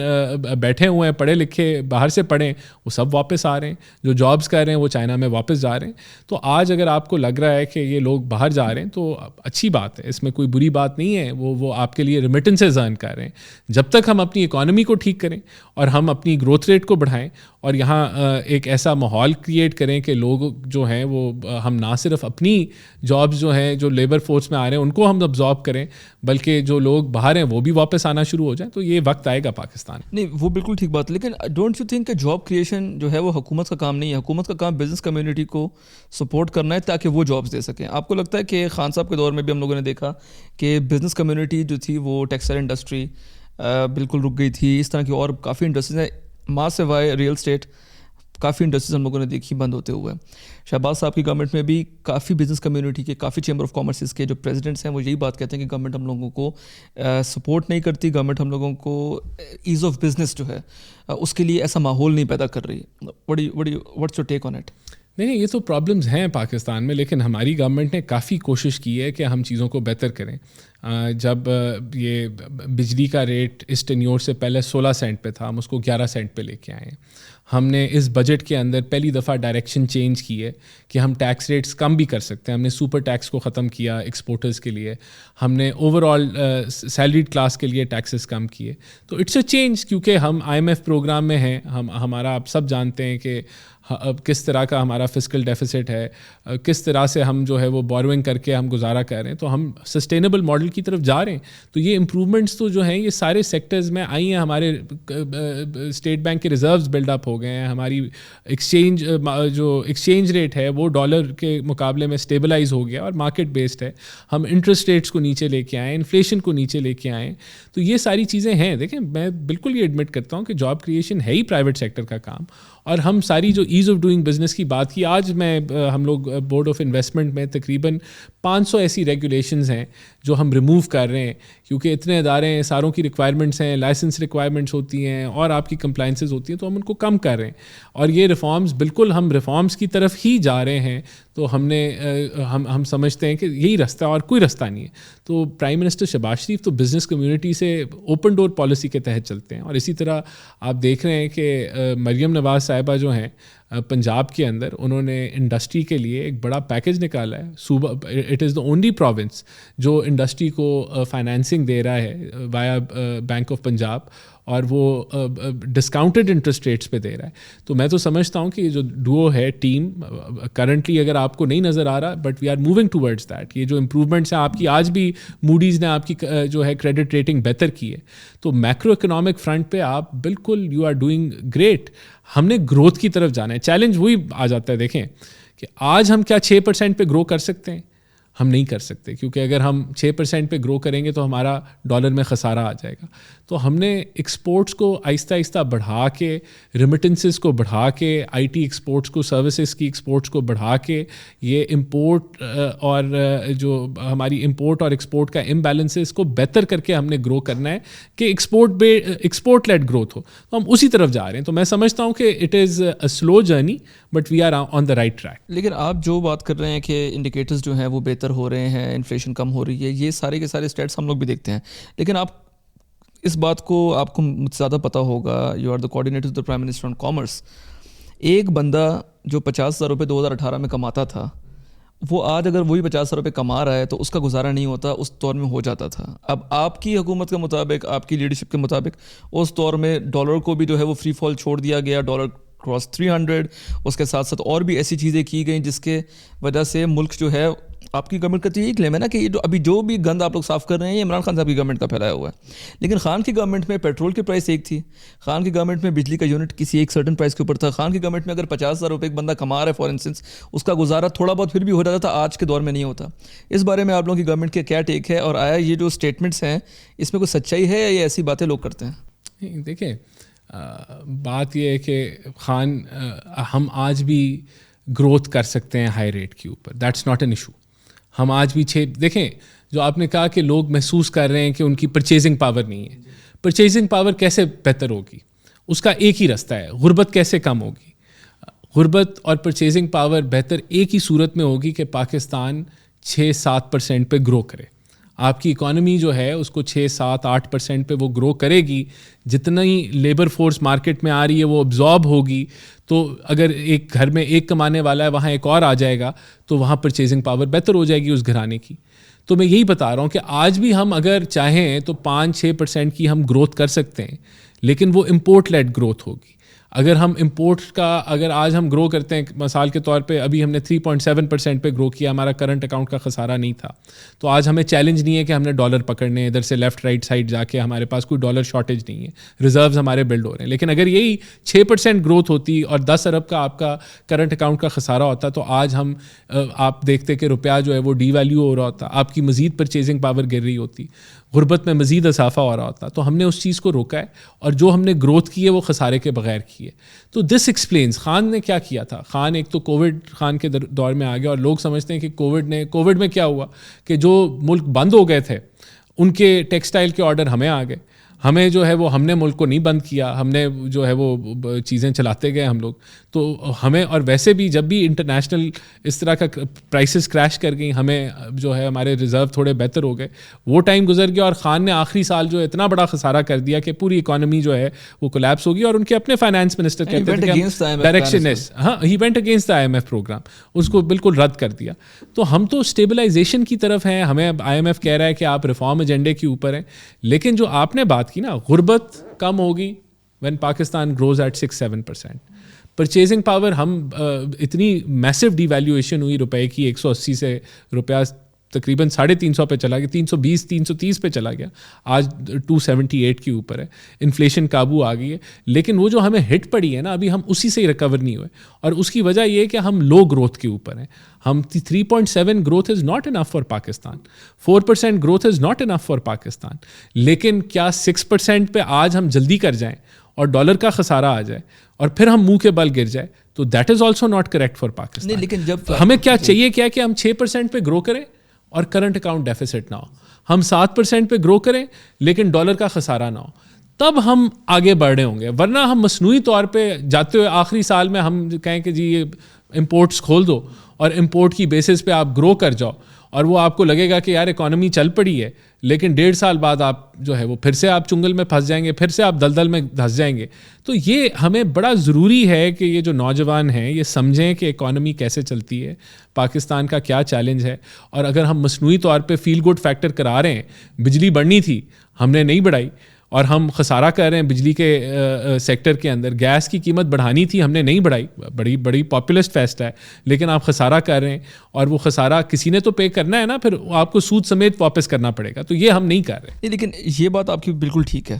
بیٹھے ہوئے ہیں, پڑھے لکھے, باہر سے پڑھیں, وہ سب واپس آ رہے ہیں. جو جابس کر رہے ہیں وہ چائنا میں واپس جا رہے ہیں. تو آج اگر آپ کو لگ رہا ہے کہ یہ لوگ باہر جا رہے ہیں تو اچھی بات ہے, اس میں کوئی بری بات نہیں ہے. وہ آپ کے لیے ریمیٹنسز ارن کر رہے ہیں. جب تک ہم اپنی اکانومی کو ٹھیک کریں اور ہم اپنی گروتھ ریٹ کو بڑھائیں اور یہاں ایک ایسا ماحول کریٹ کریں کہ لوگ جو ہیں وہ ہم نہ صرف اپنی جابس جو ہیں جو لیبر فورس میں آ رہے ہیں ان کو ہم ابزارب کریں, بلکہ جو لوگ باہر ہیں وہ بھی واپس آنا شروع ہو جائیں, تو یہ وقت آئے گا پاکستان. نہیں, وہ بالکل ٹھیک بات. لیکن ڈونٹ یو تھنک کہ جاب کریشن جو ہے وہ حکومت کا کام نہیں ہے؟ حکومت کا کام بزنس کمیونٹی کو سپورٹ کرنا ہے تاکہ وہ جابس دے سکیں. آپ کو لگتا ہے کہ خان صاحب کے دور میں بھی ہم لوگوں نے دیکھا کہ بزنس کمیونٹی جو تھی وہ ٹیکسٹائل انڈسٹری بالکل رک گئی تھی, اس طرح کی اور کافی انڈسٹریز ہیں, ماں سوائے ریئل اسٹیٹ کافی انڈسٹریز ہم لوگوں نے دیکھی بند ہوتے ہوئے. شہباز صاحب کی گورنمنٹ میں بھی کافی بزنس کمیونٹی کے, کافی چیمبر آف کامرسز کے جو پریزیڈنٹس ہیں وہ یہی بات کہتے ہیں کہ گورنمنٹ ہم لوگوں کو سپورٹ نہیں کرتی, گورنمنٹ ہم لوگوں کو ایز آف بزنس جو ہے اس کے لیے ایسا ماحول نہیں پیدا کر رہی. What's your take on it? نہیں, یہ تو پرابلمز ہیں پاکستان میں, لیکن ہماری گورنمنٹ نے کافی کوشش کی ہے کہ ہم چیزوں کو بہتر کریں. جب یہ بجلی کا ریٹ اس ٹینیور سے پہلے 16 سینٹ پہ تھا, ہم اس کو 11 سینٹ پہ لے کے آئے ہیں. ہم نے اس بجٹ کے اندر پہلی دفعہ ڈائریکشن چینج کی ہے کہ ہم ٹیکس ریٹس کم بھی کر سکتے ہیں. ہم نے سپر ٹیکس کو ختم کیا ایکسپورٹرز کے لیے, ہم نے اوور آل سیلریڈ کلاس کے لیے ٹیکسز کم کیے. تو اٹس اے چینج, کیونکہ ہم IMF پروگرام میں ہیں. ہمارا آپ سب جانتے ہیں کہ کس طرح کا ہمارا فسکل ڈیفیسٹ ہے, کس طرح سے ہم جو ہے وہ بوروئنگ کر کے ہم گزارا کر رہے ہیں. تو ہم سسٹینیبل ماڈل کی طرف جا رہے ہیں. تو یہ امپرومنٹس تو جو ہیں یہ سارے سیکٹرز میں آئی ہیں. ہمارے اسٹیٹ بینک کے ریزروز بلڈ اپ ہو گئے ہیں, ہماری ایکسچینج ریٹ ہے وہ ڈالر کے مقابلے میں اسٹیبلائز ہو گیا اور مارکیٹ بیسڈ ہے. ہم انٹرسٹ ریٹس کو نیچے لے کے آئیں, انفلیشن کو نیچے لے کے آئیں. تو یہ ساری چیزیں ہیں. دیکھیں میں بالکل یہ ایڈمٹ کرتا ہوں کہ جاب کریشن ہے ہی پرائیویٹ سیکٹر کا کام, اور ہم ساری جو ایز آف ڈوئنگ بزنس کی بات کی, آج ہم لوگ بورڈ آف انویسٹمنٹ میں تقریباً 500 ایسی ریگولیشنز ہیں جو ہم ریموو کر رہے ہیں, کیونکہ اتنے ادارے ہیں, ساروں کی ریکوائرمنٹس ہیں, لائسنس ریکوائرمنٹس ہوتی ہیں اور آپ کی کمپلائنسز ہوتی ہیں, تو ہم ان کو کم کر رہے ہیں. اور یہ ریفارمز بالکل ہم ریفارمز کی طرف ہی جا رہے ہیں. تو ہم سمجھتے ہیں کہ یہی رستہ اور کوئی رستہ نہیں ہے. تو پرائم منسٹر شہباز شریف تو بزنس کمیونٹی سے اوپن ڈور پالیسی کے تحت چلتے ہیں, اور اسی طرح آپ دیکھ رہے ہیں کہ مریم نواز صاحبہ جو ہیں پنجاب کے اندر, انہوں نے انڈسٹری کے لیے ایک بڑا پیکیج نکالا ہے. صوبہ it is the only province جو انڈسٹری کو فائنینسنگ دے رہا ہے وایا بینک آف پنجاب, اور وہ ڈسکاؤنٹڈ انٹرسٹ ریٹس پہ دے رہا ہے. تو میں تو سمجھتا ہوں کہ یہ جو ڈوو ہے ٹیم کرنٹلی اگر آپ کو نہیں نظر آ رہا, but we are moving towards that. یہ جو امپرومنٹس ہیں آپ کی, آج بھی موڈیز نے آپ کی جو ہے کریڈٹ ریٹنگ بہتر کی ہے. تو میکرو اکنامک فرنٹ پہ آپ بالکل یو آر ڈوئنگ گریٹ. ہم نے گروتھ کی طرف جانا ہے. چیلنج وہی آ جاتا ہے, دیکھیں کہ آج ہم کیا 6% پہ گرو کر سکتے ہیں؟ ہم نہیں کر سکتے, کیونکہ اگر ہم 6% پہ گرو کریں گے تو ہمارا ڈالر میں خسارہ آ جائے گا. تو ہم نے ایکسپورٹس کو آہستہ آہستہ بڑھا کے, ریمیٹنسز کو بڑھا کے, IT ایکسپورٹس کو, سروسز کی ایکسپورٹس کو بڑھا کے, یہ امپورٹ اور جو ہماری امپورٹ اور ایکسپورٹ کا امبیلنس ہے اس کو بہتر کر کے ہم نے گرو کرنا ہے کہ ایکسپورٹ لیڈ گروتھ ہو. تو ہم اسی طرف جا رہے ہیں. تو میں سمجھتا ہوں کہ it is a slow journey, but we are on the right track. لیکن آپ جو بات کر رہے ہیں کہ انڈیکیٹرز جو ہیں وہ بہتر ہو رہے ہیں, انفلیشن کم ہو رہی ہے, یہ سارے کے سارے اسٹیٹس ہم لوگ بھی دیکھتے ہیں. لیکن آپ اس بات کو آپ کو زیادہ پتہ ہوگا, you are the coordinator of the prime minister on commerce. ایک بندہ جو 50,000 روپے 2018 میں کماتا تھا, وہ آج اگر وہی 50,000 روپے کما رہا ہے تو اس کا گزارا نہیں ہوتا, اس دور میں ہو جاتا تھا. اب آپ کی حکومت کے مطابق, آپ کی لیڈرشپ کے مطابق اس دور میں ڈالر کو بھی جو ہے وہ فری فال چھوڑ دیا گیا, ڈالر کراس 300. اس کے ساتھ ساتھ اور بھی ایسی چیزیں کی گئیں جس کے وجہ سے ملک جو ہے, آپ کی گورنمنٹ کا تو یہی کلیم ہے نا کہ یہ جو بھی گند آپ لوگ صاف کر رہے ہیں یہ عمران خان صاحب کی گورنمنٹ کا پھیلایا ہوا ہے. لیکن خان کی گورنمنٹ میں پیٹرول کی پرائس ایک تھی, خان کی گورنمنٹ میں بجلی کا یونٹ کسی ایک سرٹن پرائس کے اوپر تھا, خان کی گورنمنٹ میں اگر 50,000 روپے ایک بندہ کما رہا ہے فار انسٹنس, اس کا گزارا تھوڑا بہت پھر بھی ہو جاتا تھا, آج کے دور میں نہیں ہوتا. اس بارے میں آپ لوگوں کی گورنمنٹ کے کیا ٹیک ہے, اور آیا یہ جو اسٹیٹمنٹس ہیں اس میں کوئی سچائی ہے یا یہ ایسی باتیں لوگ کرتے ہیں؟ دیکھیں بات یہ ہے کہ خان, ہم آج بھی گروتھ کر سکتے ہیں ہائی ریٹ کے اوپر, دیٹس ناٹ این ایشو. ہم آج بھی دیکھیں جو آپ نے کہا کہ لوگ محسوس کر رہے ہیں کہ ان کی پرچیزنگ پاور نہیں ہے. پرچیزنگ پاور کیسے بہتر ہوگی؟ اس کا ایک ہی رستہ ہے, غربت کیسے کم ہوگی؟ غربت اور پرچیزنگ پاور بہتر ایک ہی صورت میں ہوگی کہ پاکستان 6-7% پہ گرو کرے. آپ کی اکانومی جو ہے اس کو 6-7-8% پہ وہ گرو کرے گی. جتنا ہی لیبر فورس مارکیٹ میں آ رہی ہے وہ ابزارب ہوگی. تو اگر ایک گھر میں ایک کمانے والا ہے, وہاں ایک اور آ جائے گا تو وہاں پرچیزنگ پاور بہتر ہو جائے گی اس گھرانے کی. تو میں یہی بتا رہا ہوں کہ آج بھی ہم اگر چاہیں تو 5-6% کی ہم گروتھ کر سکتے ہیں, لیکن وہ امپورٹ لیڈ گروتھ ہوگی. اگر ہم امپورٹ کا اگر آج ہم گرو کرتے ہیں, مثال کے طور پہ ابھی ہم نے 3.7% پہ گرو کیا, ہمارا کرنٹ اکاؤنٹ کا خسارہ نہیں تھا, تو آج ہمیں چیلنج نہیں ہے کہ ہم نے ڈالر پکڑنے ادھر سے لیفٹ رائٹ سائڈ جا کے, ہمارے پاس کوئی ڈالر شارٹیج نہیں ہے, ریزروز ہمارے بلڈ ہو رہے ہیں. لیکن اگر یہی 6% گروتھ ہوتی اور 10 ارب کا آپ کا کرنٹ اکاؤنٹ کا خسارہ ہوتا, تو آج ہم آپ دیکھتے کہ روپیہ جو ہے وہ ڈی ویلیو ہو رہا ہوتا, آپ کی مزید پرچیزنگ پاور گر رہی ہوتی, غربت میں مزید اضافہ ہو رہا ہوتا. تو ہم نے اس چیز کو روکا ہے, اور جو ہم نے گروتھ کی ہے وہ خسارے کے بغیر کی ہے. تو دس ایکسپلینس خان نے کیا کیا تھا. خان ایک تو کووڈ خان کے دور میں آ گیا, اور لوگ سمجھتے ہیں کہ کووڈ میں کیا ہوا کہ جو ملک بند ہو گئے تھے ان کے ٹیکسٹائل کے آرڈر ہمیں آ گئے. ہمیں جو ہے وہ ہم نے ملک کو نہیں بند کیا, ہم نے جو ہے وہ چیزیں چلاتے گئے ہم لوگ. تو ہمیں, اور ویسے بھی جب بھی انٹرنیشنل اس طرح کا پرائسز کریش کر گئی, ہمیں جو ہے ہمارے ریزرو تھوڑے بہتر ہو گئے. وہ ٹائم گزر گیا اور خان نے آخری سال جو ہے اتنا بڑا خسارہ کر دیا کہ پوری اکانومی جو ہے وہ کولیپس ہوگی. اور ان کے اپنے فائنانس منسٹر کہتے تھے کہ ڈائریکشن اس, ہاں he went against the IMF programme, اس کو بالکل رد کر دیا. تو ہم تو اسٹیبلائزیشن کی طرف ہیں, ہمیں IMF کہہ رہا ہے کہ آپ ریفارم ایجنڈے کے اوپر ہیں. لیکن جو آپ نے بات کی نا, غربت کم ہوگی when Pakistan grows at 6-7%. Purchasing power, ہم اتنی میسو ڈی ویلیویشن ہوئی روپے کی, 180 سے روپیہ تقریباً 350 پہ چلا گیا, 320 330 پہ چلا گیا, آج 278 کے اوپر ہے. انفلیشن قابو آ گئی ہے. لیکن وہ جو ہمیں ہٹ پڑی ہے نا, ابھی ہم اسی سے ہی ریکور نہیں ہوئے. اور اس کی وجہ یہ ہے کہ ہم لو گروتھ کے اوپر ہیں. ہم 3.7 growth is not enough for Pakistan, 4% growth is not enough for Pakistan. لیکن کیا 6% پہ آج ہم جلدی کر جائیں اور ڈالر کا خسارہ آ جائے اور پھر ہم منہ کے بل گر جائے, تو that is also not correct for Pakistan. لیکن جب ہمیں کیا چاہیے کیا کہ ہم 6% پہ گرو کریں اور کرنٹ اکاؤنٹ ڈیفیسٹ نہ ہو. ہم 7% پہ گرو کریں لیکن ڈالر کا خسارہ نہ ہو, تب ہم آگے بڑھ رہے ہوں گے. ورنہ ہم مصنوعی طور پہ جاتے ہوئے آخری سال میں ہم کہیں کہ جی یہ امپورٹس کھول دو اور امپورٹ کی بیسس پہ آپ گرو کر جاؤ, اور وہ آپ کو لگے گا کہ یار اکانومی چل پڑی ہے, لیکن 1.5 سال بعد آپ جو ہے وہ پھر سے آپ چنگل میں پھنس جائیں گے, پھر سے آپ دلدل میں دھس جائیں گے. تو یہ ہمیں بڑا ضروری ہے کہ یہ جو نوجوان ہیں یہ سمجھیں کہ اکانومی کیسے چلتی ہے, پاکستان کا کیا چیلنج ہے. اور اگر ہم مصنوعی طور پہ فیل گڈ فیکٹر کرا رہے ہیں, بجلی بڑھنی تھی ہم نے نہیں بڑھائی اور ہم خسارہ کر رہے ہیں بجلی کے سیکٹر کے اندر, گیس کی قیمت بڑھانی تھی ہم نے نہیں بڑھائی, بڑی پاپولسٹ فیسٹ ہے, لیکن آپ خسارہ کر رہے ہیں اور وہ خسارہ کسی نے تو پے کرنا ہے نا, پھر آپ کو سود سمیت واپس کرنا پڑے گا. تو یہ ہم نہیں کر رہے. لیکن یہ بات آپ کی بالکل ٹھیک ہے,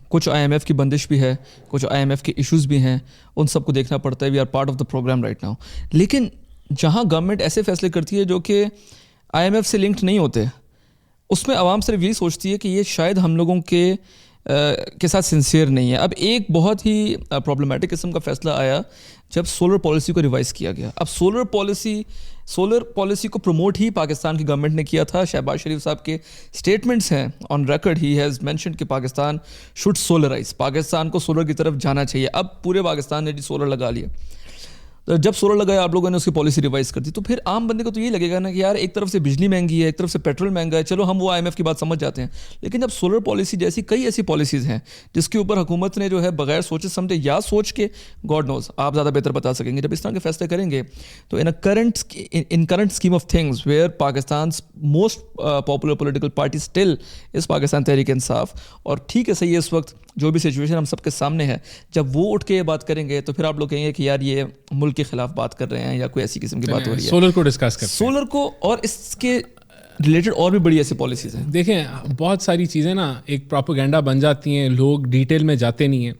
کچھ IMF کی بندش بھی ہے, کچھ IMF کے ایشوز بھی ہیں, ان سب کو دیکھنا پڑتا ہے. We are part of the program right now. لیکن جہاں گورنمنٹ ایسے فیصلے کرتی ہے جو کہ IMF سے لنکڈ نہیں ہوتے, اس میں عوام صرف یہی سوچتی ہے کہ یہ شاید ہم لوگوں کے ساتھ سنسیئر نہیں ہے. اب ایک بہت ہی پرابلمٹک قسم کا فیصلہ آیا جب سولر پالیسی کو ریوائز کیا گیا. اب سولر پالیسی کو پروموٹ ہی پاکستان کی گورنمنٹ نے کیا تھا. شہباز شریف صاحب کے اسٹیٹمنٹس ہیں on record, he has mentioned کہ پاکستان شوڈ سولرائز, پاکستان کو سولر کی طرف جانا چاہیے. اب پورے پاکستان نے سولر لگا لیا. جب سولر لگایا آپ لوگوں نے اس کی پالیسی ریوائز کر دی, تو پھر عام بندے کو تو یہ لگے گا نا کہ یار ایک طرف سے بجلی مہنگی ہے, ایک طرف سے پیٹرول مہنگا ہے, چلو ہم وہ IMF کی بات سمجھ جاتے ہیں. لیکن جب سولر پالیسی جیسی کئی ایسی پالیسیز ہیں جس کے اوپر حکومت نے جو ہے بغیر سوچے سمجھے یا سوچ کے, گاڈ نوز آپ زیادہ بہتر بتا سکیں گے, جب اس طرح کے فیصلے کریں گے تو in current scheme of things where Pakistan's most popular political party still is Pakistan Tehreek Insaf, اور ٹھیک ہے صحیح ہے اس وقت جو بھی سچویشن ہم سب کے سامنے ہے, جب وہ اٹھ کے یہ بات کریں گے تو پھر آپ لوگ کہیں گے کہ یار یہ ملک کے خلاف بات کر رہے ہیں یا کوئی ایسی قسم کی بات ہو رہی ہے. سولر کو ڈسکس کرتے ہیں, سولر کو اور اس کے ریلیٹڈ اور بھی بڑی ایسی پالیسیز ہیں. دیکھیں بہت ساری چیزیں نا ایک پروپیگنڈا بن جاتی ہیں, لوگ ڈیٹیل میں جاتے نہیں ہیں.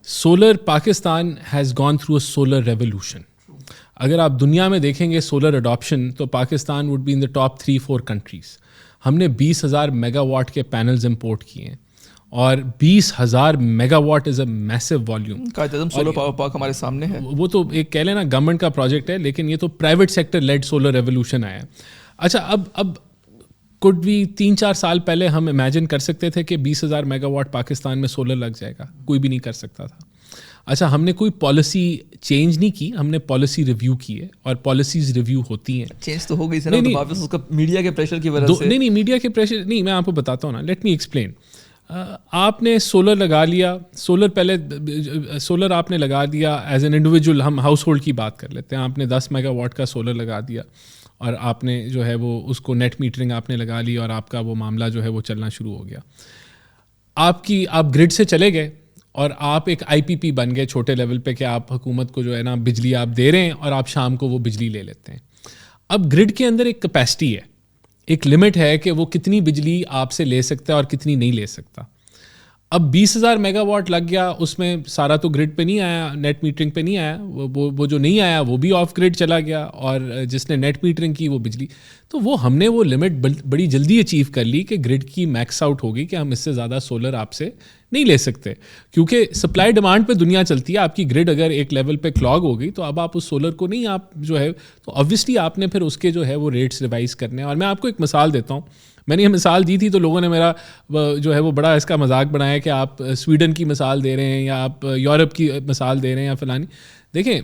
Solar, Pakistan has gone through a solar revolution. اگر آپ دنیا میں دیکھیں گے سولر اڈاپشن تو Pakistan would be in the top 3-4 countries. ہم نے 20,000 میگا واٹ کے پینلز امپورٹ کیے ہیں, اور 20,000 megawatt is a massive volume. Quaid Azam solar power park ہمارے سامنے ہے. وہ تو ایک کہہ لیں نا گورنمنٹ کا پروجیکٹ ہے, لیکن یہ تو private sector lead solar revolution آیا ہے. اچھا اب کوڈ بھی 3-4 سال پہلے ہم امیجن کر سکتے تھے کہ 20,000 میگا واٹ پاکستان میں سولر لگ جائے گا؟ کوئی بھی نہیں کر سکتا تھا. اچھا ہم نے کوئی پالیسی چینج نہیں کی, ہم نے پالیسی ریویو کی ہے, اور پالیسیز ریویو ہوتی ہیں. چینج تو ہو گئی نا, واپس اس کا میڈیا کے پریشر کی وجہ سے. نہیں میڈیا کے پریشر نہیں, میں آپ کو بتاتا ہوں نا, لیٹ می ایکسپلین. آپ نے سولر لگا لیا, سولر آپ نے لگا دیا ایز این انڈیویجول, ہم ہاؤس ہولڈ کی بات کر لیتے ہیں. آپ نے 10 میگا واٹ کا سولر لگا دیا اور آپ نے جو ہے وہ اس کو نیٹ میٹرنگ آپ نے لگا لی, اور آپ کا وہ معاملہ جو ہے وہ چلنا شروع ہو گیا. آپ گرڈ سے چلے گئے اور آپ ایک IPP بن گئے چھوٹے لیول پہ, کہ آپ حکومت کو جو ہے نا بجلی آپ دے رہے ہیں اور آپ شام کو وہ بجلی لے لیتے ہیں. اب گرڈ کے اندر ایک کیپیسٹی ہے, ایک لمٹ ہے کہ وہ کتنی بجلی آپ سے لے سکتا ہے اور کتنی نہیں لے سکتا. اب 20,000 میگا واٹ لگ گیا, اس میں سارا تو گرڈ پہ نہیں آیا, نیٹ میٹرنگ پہ نہیں آیا, وہ جو نہیں آیا وہ بھی آف گرڈ چلا گیا, اور جس نے نیٹ میٹرنگ کی وہ بجلی. تو وہ ہم نے وہ لمٹ بڑی جلدی اچیو کر لی کہ گرڈ کی میکس آؤٹ ہوگی کہ ہم اس سے زیادہ سولر آپ سے نہیں لے سکتے, کیونکہ سپلائی ڈیمانڈ پہ دنیا چلتی ہے. آپ کی گرڈ اگر ایک لیول پہ کلاگ ہو گئی تو اب آپ اس سولر کو نہیں, آپ جو ہے تو آبویسلی آپ نے پھر اس کے جو ہے وہ ریٹس ریوائز کرنے ہیں. اور میں آپ کو ایک مثال دیتا ہوں, میں نے یہ مثال دی تھی تو لوگوں نے میرا جو ہے وہ بڑا اس کا مذاق بنایا کہ آپ سویڈن کی مثال دے رہے ہیں یا آپ یورپ کی مثال دے رہے ہیں یا فلانی. دیکھیں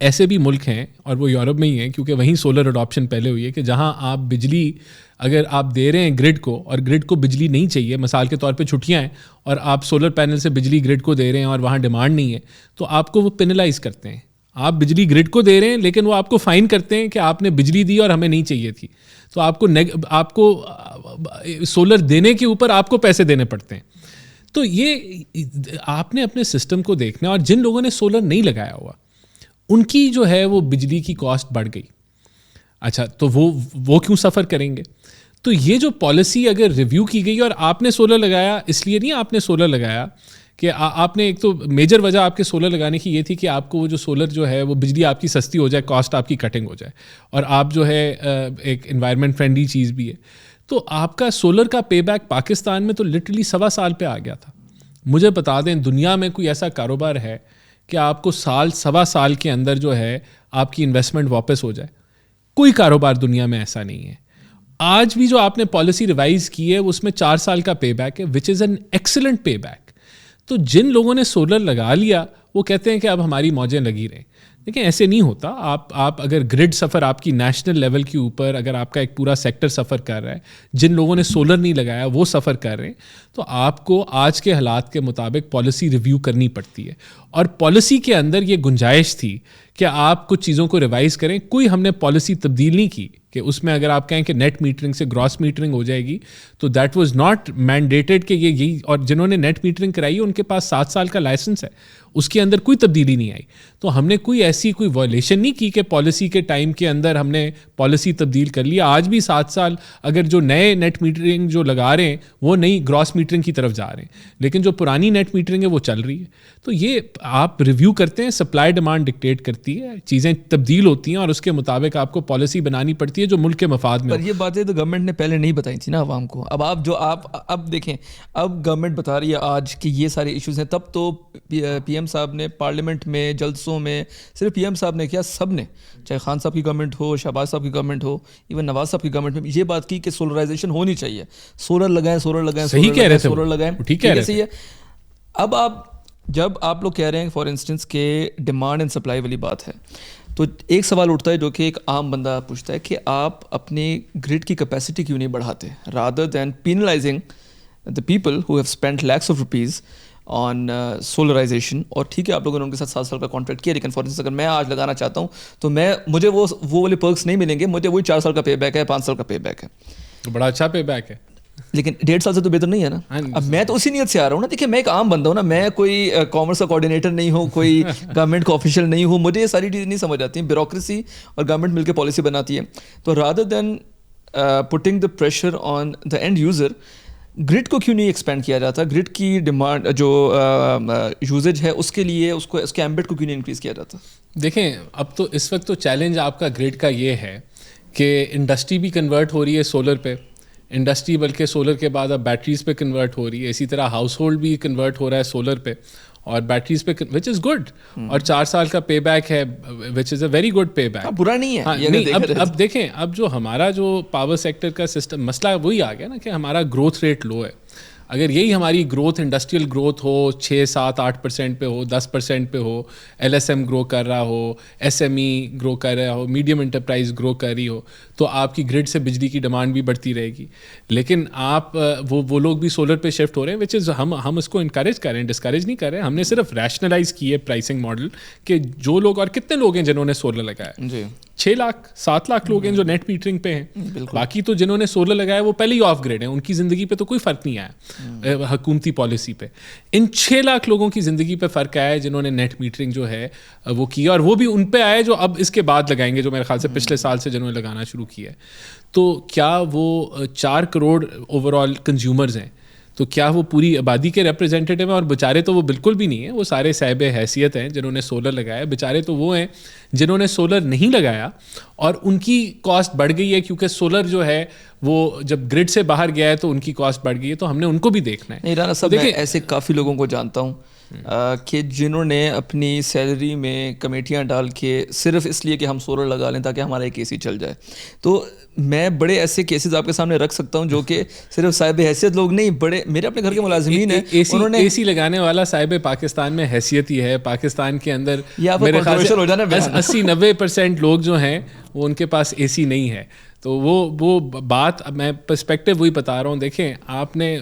ایسے بھی ملک ہیں اور وہ یورپ میں ہی ہیں کیونکہ وہیں سولر اڈاپشن پہلے ہوئی ہے کہ جہاں آپ بجلی اگر آپ دے رہے ہیں گرڈ کو اور گرڈ کو بجلی نہیں چاہیے, مثال کے طور پہ چھٹیاں ہیں اور آپ سولر پینل سے بجلی گرڈ کو دے رہے ہیں اور وہاں ڈیمانڈ نہیں ہے, تو آپ کو وہ پینلائز کرتے ہیں. آپ بجلی گرڈ کو دے رہے ہیں لیکن وہ آپ کو فائن کرتے ہیں کہ آپ نے بجلی دی اور ہمیں نہیں چاہیے تھی, تو آپ کو سولر دینے کے اوپر آپ کو پیسے دینے پڑتے ہیں. تو یہ آپ نے اپنے سسٹم کو دیکھنا, اور جن لوگوں نے سولر نہیں لگایا ہوا ان کی جو ہے وہ بجلی کی کاسٹ بڑھ گئی. اچھا تو وہ کیوں سفر کریں گے؟ تو یہ جو پالیسی اگر ریویو کی گئی, اور آپ نے سولر لگایا اس لیے نہیں آپ نے سولر لگایا کہ آپ نے, ایک تو میجر وجہ آپ کے سولر لگانے کی یہ تھی کہ آپ کو وہ جو سولر جو ہے وہ بجلی آپ کی سستی ہو جائے, کاسٹ آپ کی کٹنگ ہو جائے, اور آپ جو ہے ایک انوائرمنٹ فرینڈلی چیز بھی ہے. تو آپ کا سولر کا پے بیک پاکستان میں تو لٹرلی 1.25 سال پہ آ گیا تھا. مجھے بتا دیں دنیا میں کوئی ایسا کاروبار ہے کہ آپ کو 1.25 سال کے اندر جو ہے آپ کی انویسٹمنٹ واپس ہو جائے؟ کوئی کاروبار دنیا میں ایسا نہیں ہے. آج بھی جو آپ نے پالیسی ریوائز کی ہے اس میں 4 سال کا پے بیک ہے, which is an excellent payback. تو جن لوگوں نے سولر لگا لیا وہ کہتے ہیں کہ اب ہماری موجیں لگی رہیں. دیکھیں ایسے نہیں ہوتا. آپ اگر گرڈ سفر آپ کی نیشنل لیول کے اوپر اگر آپ کا ایک پورا سیکٹر سفر کر رہا ہے, جن لوگوں نے سولر نہیں لگایا وہ سفر کر رہے ہیں, تو آپ کو آج کے حالات کے مطابق پالیسی ریویو کرنی پڑتی ہے. اور پالیسی کے اندر یہ گنجائش تھی کہ آپ کچھ چیزوں کو ریوائز کریں. کوئی ہم نے پالیسی تبدیل نہیں کی کہ اس میں اگر آپ کہیں کہ نیٹ میٹرنگ سے گراس میٹرنگ ہو جائے گی, تو دیٹ واز ناٹ مینڈیٹڈ کہ یہی. اور جنہوں نے نیٹ میٹرنگ کرائی ان کے پاس 7 سال کا لائسنس ہے, اس کے اندر کوئی تبدیلی نہیں آئی. تو ہم نے کوئی ایسی کوئی وائلیشن نہیں کی کہ پالیسی کے ٹائم کے اندر ہم نے پالیسی تبدیل کر لی. آج بھی 7 سال اگر جو نئے نیٹ میٹرنگ جو لگا رہے ہیں وہ نئی گراس میٹرنگ کی طرف جا رہے ہیں, لیکن جو پرانی نیٹ میٹرنگ ہے وہ چل رہی ہے. تو یہ آپ ریویو کرتے ہیں, سپلائی ڈیمانڈ ڈکٹیٹ کرتی ہے, چیزیں تبدیل ہوتی ہیں اور اس کے مطابق آپ کو پالیسی بنانی پڑتی ہے جو ملک کے مفاد میں. پر یہ باتیں تو گورنمنٹ نے پہلے نہیں بتائی تھی نا عوام کو. اب دیکھیں اب گورنمنٹ بتا رہی ہے آج کہ یہ سارے ایشوز ہیں. تب تو پی ایم صاحب نے پارلیمنٹ میں جلسوں میں, صرف پی ایم صاحب نے کیا, سب نے, چاہے خان صاحب کی گورنمنٹ ہو, شہباز صاحب کی گورنمنٹ ہو, ایون نواز صاحب کی گورنمنٹ میں یہ بات کی کہ سولرائزیشن ہونی چاہیے. سولر لگائیں, صحیح کہہ رہے تھے, سولر لگائیں, ٹھیک ہے صحیح ہے. اب جب آپ لوگ کہہ رہے ہیں فار انسٹنس کہ ڈیمانڈ اینڈ سپلائی والی بات ہے, تو ایک سوال اٹھتا ہے جو کہ ایک عام بندہ پوچھتا ہے کہ آپ اپنے گرڈ کی کیپیسٹی کیوں نہیں بڑھاتے, rather than penalising the people who have spend lakhs of rupees on solarisation. اور ٹھیک ہے آپ لوگوں نے ان کے ساتھ 7 سال کا کانٹریکٹ کیا, لیکن فار انسٹنس اگر میں آج لگانا چاہتا ہوں تو مجھے وہ والے پرکس نہیں ملیں گے, مجھے وہی 4 سال کا پے بیک ہے, 5 سال کا پے بیک ہے. بڑا اچھا پے بیک ہے, لیکن 1.5 سال سے تو بہتر نہیں ہے نا. اب میں تو اسی نیت سے آ رہا ہوں نا. دیکھیے میں ایک عام بندہ ہوں نا, میں کوئی کامرس کا کوآرڈینیٹر نہیں ہوں, کوئی گورنمنٹ کا آفیشیل نہیں ہوں, مجھے یہ ساری چیزیں نہیں سمجھ آتی ہیں. بیوروکریسی اور گورنمنٹ مل کے پالیسی بناتی ہے. تو rather than putting the pressure on the and user, grid کو کیوں نہیں ایکسپینڈ کیا جاتا, گرڈ کی ڈیمانڈ جو یوزیج ہے اس کے لیے اس کے ایمبٹ کو کیوں نہیں انکریز کیا جاتا. دیکھیں اب تو اس وقت تو چیلنج آپ کا گرڈ کا یہ ہے کہ انڈسٹری بھی کنورٹ ہو رہی ہے سولر پہ, انڈسٹری بلکہ سولر کے بعد اب بیٹریز پہ کنورٹ ہو رہی ہے, اسی طرح ہاؤس ہولڈ بھی کنورٹ ہو رہا ہے سولر پہ اور بیٹریز پہ, وچ از گڈ. اور 4 سال کا پے بیک ہے, which is a very good payback, برا نہیں ہے. نہیں اب دیکھیں اب جو ہمارا جو پاور سیکٹر کا سسٹم مسئلہ وہی آ گیا نا کہ ہمارا گروتھ ریٹ لو ہے. اگر یہی ہماری گروتھ انڈسٹریل گروتھ ہو 6-7-8% پہ ہو, 10% پہ ہو, ایل ایس ایم گرو کر رہا ہو, ایس ایم ای گرو کر رہا ہو, میڈیم انٹرپرائز گرو کر رہی ہو, تو آپ کی گرڈ سے بجلی کی ڈیمانڈ بھی بڑھتی رہے گی. لیکن آپ وہ لوگ بھی سولر پہ شفٹ ہو رہے ہیں, وچ از ہم اس کو انکریج کر رہے ہیں, ڈسکریج نہیں کر رہے ہیں. ہم نے صرف ریشنلائز کی ہے پرائسنگ ماڈل کہ جو لوگ, اور کتنے لوگ ہیں جنہوں نے سولر لگایا, جی 6 لاکھ 7 لاکھ لوگ ہیں جو نیٹ میٹرنگ پہ ہیں. باقی تو جنہوں نے سولر لگایا وہ پہلے ہی آف گریڈ ہیں, ان کی زندگی پہ تو کوئی فرق نہیں آیا حکومتی پالیسی پہ. ان 6 لاکھ لوگوں کی زندگی پہ فرق آیا ہے جنہوں نے نیٹ میٹرنگ جو ہے وہ کیا, اور وہ بھی ان پہ آئے جو اب اس کے بعد لگائیں گے, جو میرے خیال سے پچھلے سال سے جنہوں نے لگانا شروع کیا ہے. تو کیا وہ 4 کروڑ اوور آل کنزیومرز ہیں, تو کیا وہ پوری آبادی کے ریپرزینٹیو ہیں؟ اور بیچارے تو وہ بالکل بھی نہیں ہیں, وہ سارے صاحب حیثیت ہیں جنہوں نے سولر لگایا. بیچارے تو وہ ہیں جنہوں نے سولر نہیں لگایا اور ان کی کاسٹ بڑھ گئی ہے, کیونکہ سولر جو ہے وہ جب گرڈ سے باہر گیا ہے تو ان کی کاسٹ بڑھ گئی ہے. تو ہم نے ان کو بھی دیکھنا ہے. نہیں رانا صاحب, میں ایسے کافی لوگوں کو جانتا ہوں کہ جنہوں نے اپنی سیلری میں کمیٹیاں ڈال کے صرف اس لیے کہ ہم سولر لگا لیں تاکہ ہمارا ایک اے سی چل جائے. تو میں بڑے ایسے کیسز آپ کے سامنے رکھ سکتا ہوں جو کہ صرف صاحب حیثیت لوگ نہیں, بڑے میرے اپنے گھر کے ملازمین ہیں, انہوں نے اے سی لگانے والا صاحب پاکستان میں حیثیت ہی ہے. پاکستان کے اندر میرے خیال سے 80-90% لوگ جو ہیں وہ ان کے پاس اے سی نہیں ہے. تو وہ بات میں پرسپیکٹو وہی بتا رہا ہوں. دیکھیں آپ نے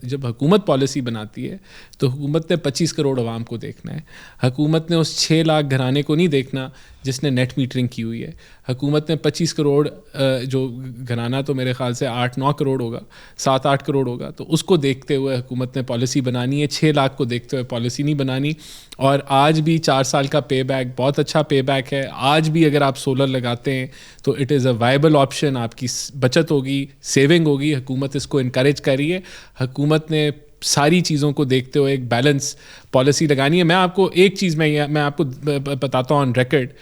جب حکومت پالیسی بناتی ہے تو حکومت نے 25 کروڑ عوام کو دیکھنا ہے. حکومت نے اس 6 لاکھ گھرانے کو نہیں دیکھنا جس نے نیٹ میٹرنگ کی ہوئی ہے. حکومت نے 25 کروڑ جو گھرانہ تو میرے خیال سے 8-9 کروڑ ہوگا, 7-8 کروڑ ہوگا, تو اس کو دیکھتے ہوئے حکومت نے پالیسی بنانی ہے. 6 لاکھ کو دیکھتے ہوئے پالیسی نہیں بنانی. اور آج بھی 4 سال کا پے بیک بہت اچھا پے بیک ہے. آج بھی اگر آپ سولر لگاتے ہیں تو it is a viable option, آپ کی بچت ہوگی, سیونگ ہوگی. حکومت اس کو انکریج کر رہی ہے. حکومت نے ساری چیزوں کو دیکھتے ہوئے ایک بیلنس پالیسی لگانی ہے. میں آپ کو ایک چیز میں آپ کو بتاتا ہوں آن ریکارڈ,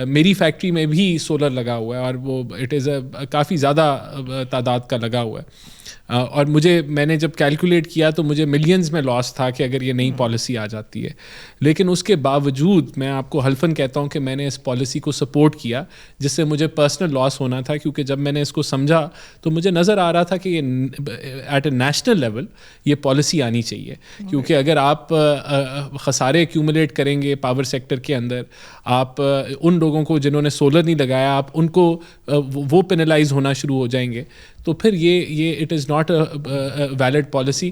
میری فیکٹری میں بھی سولر لگا ہوا ہے اور وہ اٹ از اے کافی زیادہ تعداد کا لگا ہوا ہے. اور میں نے جب کیلکولیٹ کیا تو مجھے ملینز میں لاس تھا کہ اگر یہ نئی پالیسی آ جاتی ہے. لیکن اس کے باوجود میں آپ کو حلفاً کہتا ہوں کہ میں نے اس پالیسی کو سپورٹ کیا, جس سے مجھے پرسنل لاس ہونا تھا. کیونکہ جب میں نے اس کو سمجھا تو مجھے نظر آ رہا تھا کہ یہ ایٹ اے نیشنل لیول یہ پالیسی آنی چاہیے. کیونکہ اگر آپ خسارے ایکیومولیٹ کریں گے پاور سیکٹر کے اندر, آپ ان لوگوں کو جنہوں نے سولر نہیں لگایا آپ ان کو وہ پینلائز ہونا شروع ہو جائیں گے, تو پھر یہ it is not a valid policy.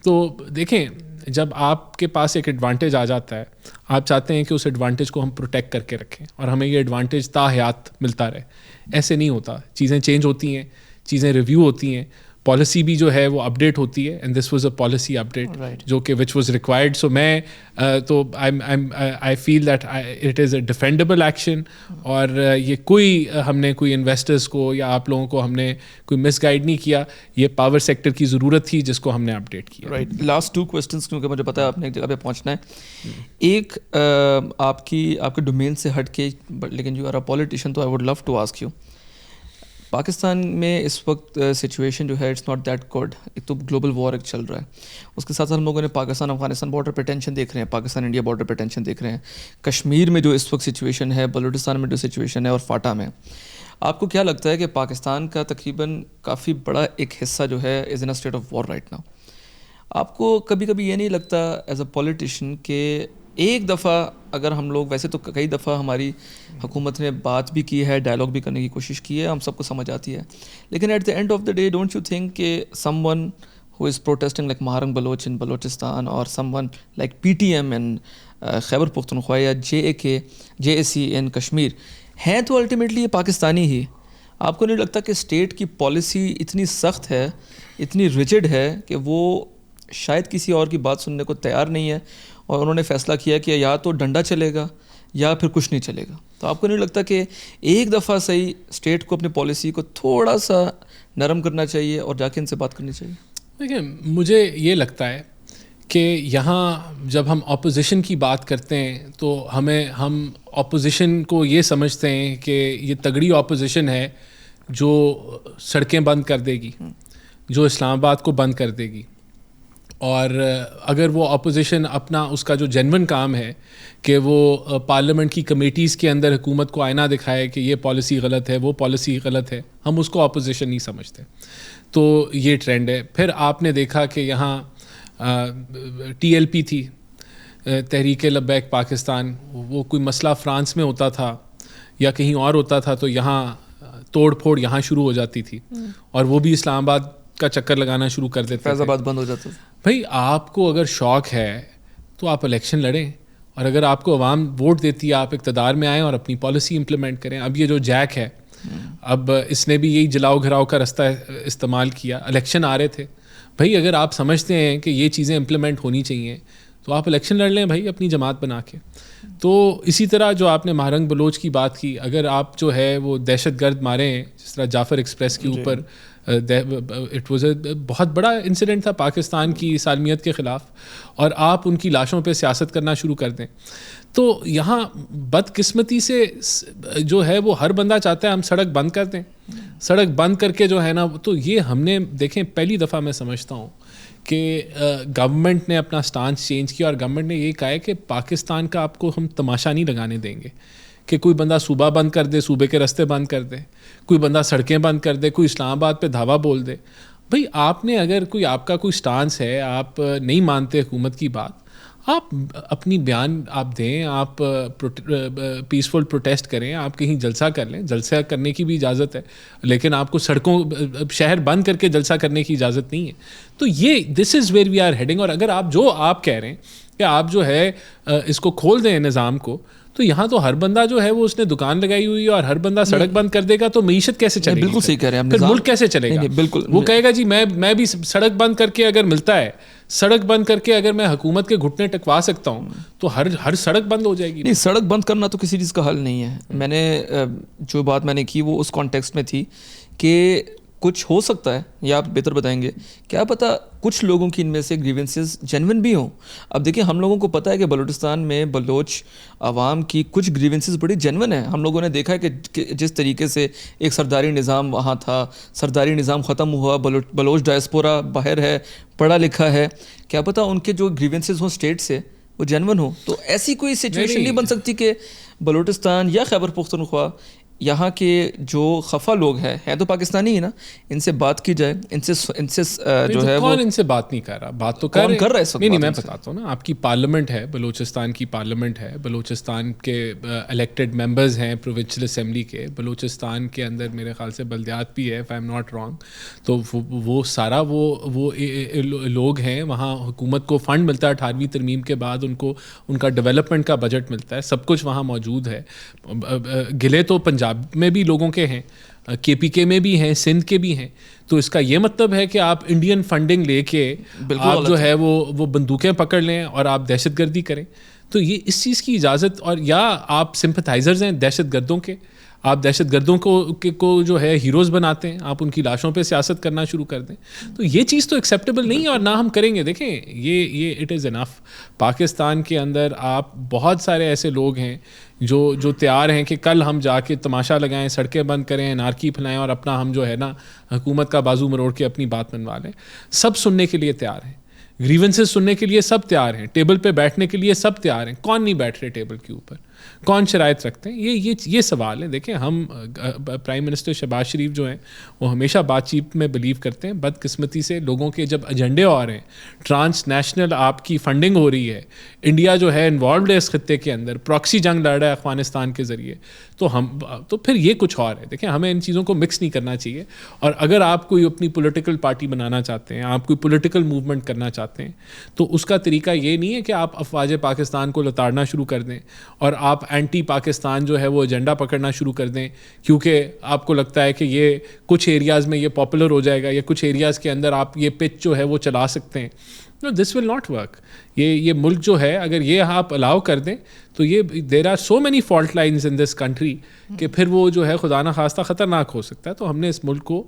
تو دیکھیں جب آپ کے پاس ایک ایڈوانٹیج آ جاتا ہے, آپ چاہتے ہیں کہ اس ایڈوانٹیج کو ہم پروٹیکٹ کر کے رکھیں اور ہمیں یہ ایڈوانٹیج تا حیات ملتا رہے. ایسے نہیں ہوتا, چیزیں چینج ہوتی ہیں, چیزیں ریویو ہوتی ہیں, پالیسی بھی جو ہے وہ اپڈیٹ ہوتی ہے. And this was a policy update جو کہ وچ واز ریکوائرڈ. سو میں تو I feel that it is a defendable action. اور یہ ہم نے کوئی انویسٹرز کو یا آپ لوگوں کو ہم نے کوئی مس گائڈ نہیں کیا. یہ پاور سیکٹر کی ضرورت تھی جس کو ہم نے اپڈیٹ کیا. رائٹ, لاسٹ 2 کوسچنس کیونکہ مجھے پتا ہے آپ نے ایک جگہ پہ پہنچنا ہے. ایک آپ کے ڈومین سے ہٹ کے, لیکن یو آر اے پولیٹیشین, تو I would love to ask you, Pakistan میں اس وقت سچویشن جو ہے اٹس ناٹ دیٹ گڈ. ایک تو گلوبل وار ایک چل رہا ہے, اس کے ساتھ ساتھ ہم لوگوں نے پاکستان افغانستان بارڈر پہ ٹینشن دیکھ رہے ہیں, پاکستان انڈیا بارڈر پہ ٹینشن دیکھ رہے ہیں, کشمیر میں جو اس وقت سچویشن ہے, بلوچستان میں جو سچویشن ہے, اور فاٹا میں. آپ کو کیا لگتا ہے کہ پاکستان کا تقریباً کافی بڑا ایک حصہ جو ہے is in a state of war right now? آپ کو کبھی کبھی یہ نہیں لگتا ایز اے پولیٹیشین کہ ایک دفعہ اگر ہم لوگ, ویسے تو کئی دفعہ ہماری حکومت نے بات بھی کی ہے, ڈائلاگ بھی کرنے کی کوشش کی ہے, ہم سب کو سمجھ آتی ہے, لیکن at the end of the day don't you think کہ someone who is protesting like Mahrang Baloch in Balochistan اور someone like P T M in Khyber Pakhtunkhwa یا جے اے سی ان کشمیر ہیں تو الٹیمیٹلی یہ پاکستانی ہی. آپ کو نہیں لگتا کہ اسٹیٹ کی پالیسی اتنی سخت ہے, اتنی ریجڈ ہے کہ وہ شاید کسی اور کی بات سننے کو تیار نہیں ہے, اور انہوں نے فیصلہ کیا کہ یا تو ڈنڈا چلے گا یا پھر کچھ نہیں چلے گا؟ تو آپ کو نہیں لگتا کہ ایک دفعہ صحیح اسٹیٹ کو اپنی پالیسی کو تھوڑا سا نرم کرنا چاہیے اور جا کے ان سے بات کرنی چاہیے؟ دیکھیں مجھے یہ لگتا ہے کہ یہاں جب ہم اپوزیشن کی بات کرتے ہیں تو ہم اپوزیشن کو یہ سمجھتے ہیں کہ یہ تگڑی اپوزیشن ہے جو سڑکیں بند کر دے گی, جو اسلام آباد کو بند کر دے گی. اور اگر وہ اپوزیشن اپنا اس کا جو جینون کام ہے کہ وہ پارلیمنٹ کی کمیٹیز کے اندر حکومت کو آئینہ دکھائے کہ یہ پالیسی غلط ہے, وہ پالیسی غلط ہے, ہم اس کو اپوزیشن نہیں سمجھتے. تو یہ ٹرینڈ ہے. پھر آپ نے دیکھا کہ یہاں ٹی ایل پی تھی, تحریک لبیک پاکستان, وہ کوئی مسئلہ فرانس میں ہوتا تھا یا کہیں اور ہوتا تھا تو یہاں توڑ پھوڑ یہاں شروع ہو جاتی تھی, اور وہ بھی اسلام آباد کا چکر لگانا شروع کر دیتے, فیض آباد بند ہو جاتا تھا. بھائی آپ کو اگر شوق ہے تو آپ الیکشن لڑیں, اور اگر آپ کو عوام ووٹ دیتی ہے آپ اقتدار میں آئیں اور اپنی پالیسی امپلیمنٹ کریں. اب یہ جو جیک ہے, اب اس نے بھی یہی جلاؤ گھراؤ کا رستہ استعمال کیا. الیکشن آ رہے تھے, بھائی اگر آپ سمجھتے ہیں کہ یہ چیزیں امپلیمنٹ ہونی چاہیے تو آپ الیکشن لڑ لیں بھائی اپنی جماعت بنا کے. تو اسی طرح جو آپ نے مہارنگ بلوچ کی بات کی, اگر آپ جو ہے وہ دہشت گرد مارے ہیں جس طرح جعفر ایکسپریس کے اوپر, اٹ واز اے بہت بڑا انسیڈنٹ تھا پاکستان کی سالمیت کے خلاف, اور آپ ان کی لاشوں پہ سیاست کرنا شروع کر دیں. تو یہاں بدقسمتی سے جو ہے وہ ہر بندہ چاہتا ہے ہم سڑک بند کر دیں, سڑک بند کر کے جو ہے نا, تو یہ ہم نے دیکھیں پہلی دفعہ میں سمجھتا ہوں کہ گورنمنٹ نے اپنا سٹانس چینج کیا اور گورنمنٹ نے یہ کہا ہے کہ پاکستان کا آپ کو ہم تماشا نہیں لگانے دیں گے کہ کوئی بندہ صوبہ بند کر دے, صوبے کے رستے بند کر دے, کوئی بندہ سڑکیں بند کر دے, کوئی اسلام آباد پہ دھاوا بول دے. بھئی آپ نے اگر آپ کا کوئی سٹانس ہے, آپ نہیں مانتے حکومت کی بات, آپ اپنی بیان آپ دیں, آپ پیسفل پروٹیسٹ کریں, آپ کہیں جلسہ کر لیں, جلسہ کرنے کی بھی اجازت ہے, لیکن آپ کو سڑکوں شہر بند کر کے جلسہ کرنے کی اجازت نہیں ہے. تو یہ this is where we are heading. اور اگر آپ کہہ رہے ہیں کہ آپ جو ہے اس کو کھول دیں نظام کو, تو یہاں تو ہر بندہ جو ہے وہ اس نے دکان لگائی ہوئی ہے اور ہر بندہ سڑک بند کر دے گا تو معیشت کیسے چلے گی؟ بالکل صحیح کہہ رہے ہیں پھر ملک کیسے چلے گا؟ بالکل وہ کہے گا جی میں بھی سڑک بند کر کے اگر ملتا ہے, سڑک بند کر کے اگر میں حکومت کے گھٹنے ٹکوا سکتا ہوں تو ہر سڑک بند ہو جائے گی. نہیں, سڑک بند کرنا تو کسی چیز کا حل نہیں ہے. میں نے جو بات میں نے کی وہ اس کانٹیکسٹ میں تھی کہ کچھ ہو سکتا ہے, یا آپ بہتر بتائیں گے, کیا پتہ کچھ لوگوں کی ان میں سے گریونسز جینون بھی ہوں. اب دیکھیں, ہم لوگوں کو پتہ ہے کہ بلوچستان میں بلوچ عوام کی کچھ گریونسز بڑی جینون ہیں. ہم لوگوں نے دیکھا ہے کہ جس طریقے سے ایک سرداری نظام وہاں تھا, سرداری نظام ختم ہوا, بلوچ ڈائسپورا باہر ہے, پڑھا لکھا ہے, کیا پتہ ان کے جو گریونسز ہوں اسٹیٹ سے وہ جینون ہوں. تو ایسی کوئی سچویشن نہیں بن سکتی کہ بلوچستان یا خیبر پختونخوا یہاں کے جو خفا لوگ ہیں تو پاکستانی ہی نا, ان سے بات کی جائے, ان سے جو ہے کون ان سے بات نہیں کر رہا, بات تو کر رہا ہے. نہیں, میں بتاتا ہوں نا, آپ کی پارلیمنٹ ہے, بلوچستان کی پارلیمنٹ ہے, بلوچستان کے الیکٹڈ ممبرز ہیں پروونشل اسمبلی کے, بلوچستان کے اندر میرے خیال سے بلدیات بھی ہے, if I am not wrong. تو وہ سارا وہ لوگ ہیں وہاں, حکومت کو فنڈ ملتا ہے 18ویں ترمیم کے بعد, ان کا ڈیولپمنٹ کا بجٹ ملتا ہے, سب کچھ وہاں موجود ہے. گلے تو پنجاب میں بھی لوگوں کے ہیں, کے پی کے میں بھی ہیں, سندھ کے بھی ہیں. تو اس کا یہ مطلب ہے کہ آپ انڈین فنڈنگ لے کے آپ جو ہے وہ بندوقیں پکڑ لیں اور آپ دہشت گردی کریں. تو یہ اس چیز کی اجازت, اور یا آپ سمپتھائزرز ہیں دہشت گردوں کے, آپ دہشت گردوں کو جو ہے ہیروز بناتے ہیں, آپ ان کی لاشوں پہ سیاست کرنا شروع کر دیں. تو یہ چیز تو ایکسیپٹیبل نہیں ہے اور نہ ہم کریں گے. دیکھیں, یہ اٹ از انف. پاکستان کے اندر آپ بہت سارے ایسے لوگ ہیں جو تیار ہیں کہ کل ہم جا کے تماشا لگائیں, سڑکیں بند کریں, انارکی پھیلائیں اور اپنا ہم جو ہے نا حکومت کا بازو مروڑ کے اپنی بات منوا لیں. سب سننے کے لیے تیار ہیں, گریونسز سننے کے لیے سب تیار ہیں, ٹیبل پہ بیٹھنے کے لیے سب تیار ہیں. کون نہیں بیٹھ رہے ٹیبل کے اوپر, کون شرائط رکھتے ہیں؟ یہ سوال ہے. دیکھیں, ہم پرائم منسٹر شہباز شریف جو ہیں وہ ہمیشہ بات چیت میں بلیو کرتے ہیں. بدقسمتی سے لوگوں کے جب ایجنڈے آ رہے ہیں, ٹرانس نیشنل آپ کی فنڈنگ ہو رہی ہے, انڈیا جو ہے انوالوڈ ہے اس خطے کے اندر, پراکسی جنگ لڑ رہا ہے افغانستان کے ذریعے, تو پھر یہ کچھ اور ہے. دیکھیں, ہمیں ان چیزوں کو مکس نہیں کرنا چاہیے. اور اگر آپ کوئی اپنی پولیٹیکل پارٹی بنانا چاہتے ہیں, آپ کوئی پولیٹیکل موومنٹ کرنا چاہتے ہیں, تو اس کا طریقہ یہ نہیں ہے کہ آپ افواج پاکستان کو لتاڑنا شروع کر دیں اور آپ اینٹی پاکستان جو ہے وہ ایجنڈا پکڑنا شروع کر دیں کیونکہ آپ کو لگتا ہے کہ یہ کچھ ایریاز میں یہ پاپولر ہو جائے گا, یا کچھ ایریاز کے اندر آپ یہ پچ جو ہے وہ چلا سکتے ہیں. نو, دس ول ناٹ ورک. یہ ملک جو ہے اگر یہ آپ الاؤ کر دیں تو یہ there are so many fault lines in this country کہ پھر وہ جو ہے خدا نخواستہ خطرناک ہو سکتا ہے. تو ہم نے اس ملک کو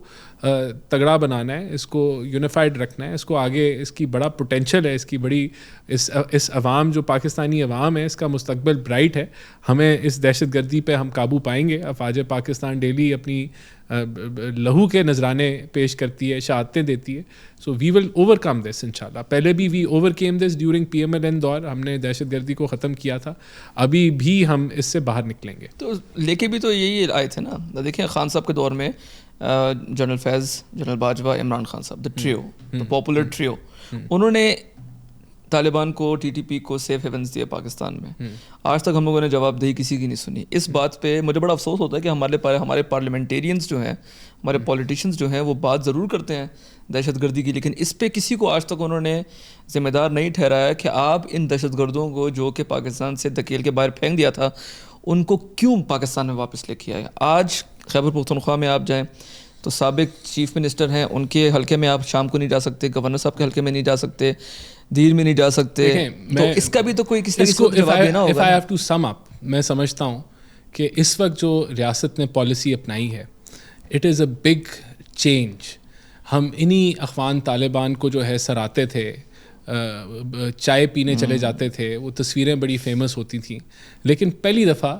تگڑا بنانا ہے, اس کو یونیفائڈ رکھنا ہے, اس کو آگے, اس کی بڑا پوٹینشیل ہے, اس کی بڑی اس عوام جو پاکستانی عوام ہے اس کا مستقبل برائٹ ہے. ہمیں اس دہشت گردی پہ ہم قابو پائیں گے. افواج پاکستان ڈیلی اپنی لہو کے نذرانے پیش کرتی ہے, شہادتیں دیتی ہے. سو وی ول اوور کم دس انشاءاللہ. پہلے بھی وی اوور کیم دس ڈیورنگ PMLN دور, ہم نے دہشت گردی کو ختم کیا تھا, ابھی بھی ہم اس سے باہر نکلیں گے. تو لے کے بھی تو یہی آئے تھے نا. دیکھیں, خان صاحب کے دور میں جنرل فیض, جنرل باجوہ, عمران خان صاحب, دا ٹریو, دا پاپولر ٹریو, انہوں نے طالبان کو, TTP کو سیف ہیونس دیا پاکستان میں. آج تک ہم لوگوں نے جواب دہی کسی کی نہیں سنی. اس بات پہ مجھے بڑا افسوس ہوتا ہے کہ ہمارے پارلیمنٹیرینز جو ہیں, ہمارے پولیٹیشینز جو ہیں وہ بات ضرور کرتے ہیں دہشت گردی کی, لیکن اس پہ کسی کو آج تک انہوں نے ذمہ دار نہیں ٹھہرایا کہ آپ ان دہشت گردوں کو جو کہ پاکستان سے دھکیل کے باہر پھینک دیا تھا ان کو کیوں پاکستان میں واپس لے کے آئے. آج خیبر پختونخوا میں آپ جائیں تو سابق چیف منسٹر ہیں, ان کے حلقے میں آپ شام کو نہیں جا سکتے, گورنر صاحب کے حلقے میں نہیں جا سکتے, دیر میں نہیں جا سکتے. تو اس کا بھی تو کوئی کسی کو جواب دینا ہوگا. If I have to sum up, میں سمجھتا ہوں کہ اس وقت جو ریاست نے پالیسی اپنائی ہے, it is a big change. ہم انہی اخوان طالبان کو جو ہے سراتے تھے, چائے پینے چلے جاتے تھے, وہ تصویریں بڑی فیمس ہوتی تھیں, لیکن پہلی دفعہ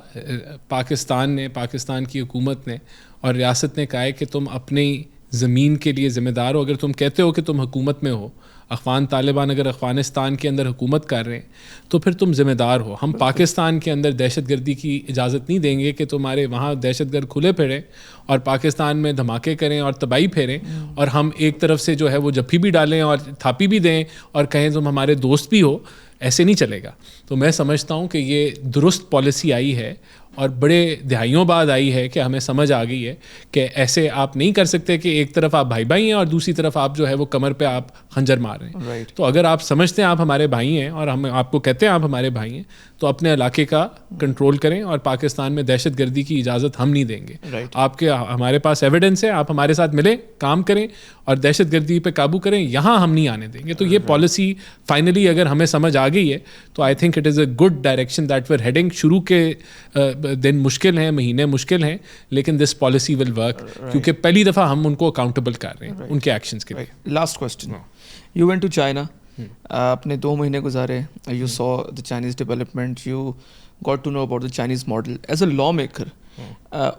پاکستان کی حکومت نے اور ریاست نے کہا ہے کہ تم اپنی زمین کے لیے ذمہ دار ہو. اگر تم کہتے ہو کہ تم حکومت میں ہو, افغان طالبان اگر افغانستان کے اندر حکومت کر رہے ہیں تو پھر تم ذمہ دار ہو. ہم پاکستان کے اندر دہشت گردی کی اجازت نہیں دیں گے کہ تمہارے وہاں دہشت گرد کھلے پھریں اور پاکستان میں دھماکے کریں اور تباہی پھیریں, اور ہم ایک طرف سے جو ہے وہ جپھی بھی ڈالیں اور تھاپی بھی دیں اور کہیں تم ہمارے دوست بھی ہو. ایسے نہیں چلے گا. تو میں سمجھتا ہوں کہ یہ درست پالیسی آئی ہے اور بڑے دہائیوں بعد آئی ہے کہ ہمیں سمجھ آ گئی ہے کہ ایسے آپ نہیں کر سکتے کہ ایک طرف آپ بھائی بھائی ہیں اور دوسری طرف آپ جو ہے وہ کمر پہ آپ خنجر مار رہے ہیں. تو اگر آپ سمجھتے ہیں آپ ہمارے بھائی ہیں اور ہم آپ کو کہتے ہیں آپ ہمارے بھائی ہیں, تو اپنے علاقے کا کنٹرول کریں, اور پاکستان میں دہشت گردی کی اجازت ہم نہیں دیں گے. آپ کے ہمارے پاس ایویڈنس ہے, آپ ہمارے ساتھ ملیں, کام کریں اور دہشت گردی پہ قابو کریں, یہاں ہم نہیں آنے دیں گے. تو یہ پالیسی فائنلی اگر ہمیں سمجھ آ گئی ہے تو I think it is a good direction that where heading. شروع کے دن مشکل ہیں, مہینے مشکل ہیں, لیکن دس پالیسی ول ورک کیونکہ پہلی دفعہ ہم ان کو اکاؤنٹیبل کر رہے ہیں ان کے ایکشنز کے لیے. Last question, you went to China, آپ نے 2 مہینے گزارے, you saw the Chinese development, you got to know about the Chinese model. As a law maker,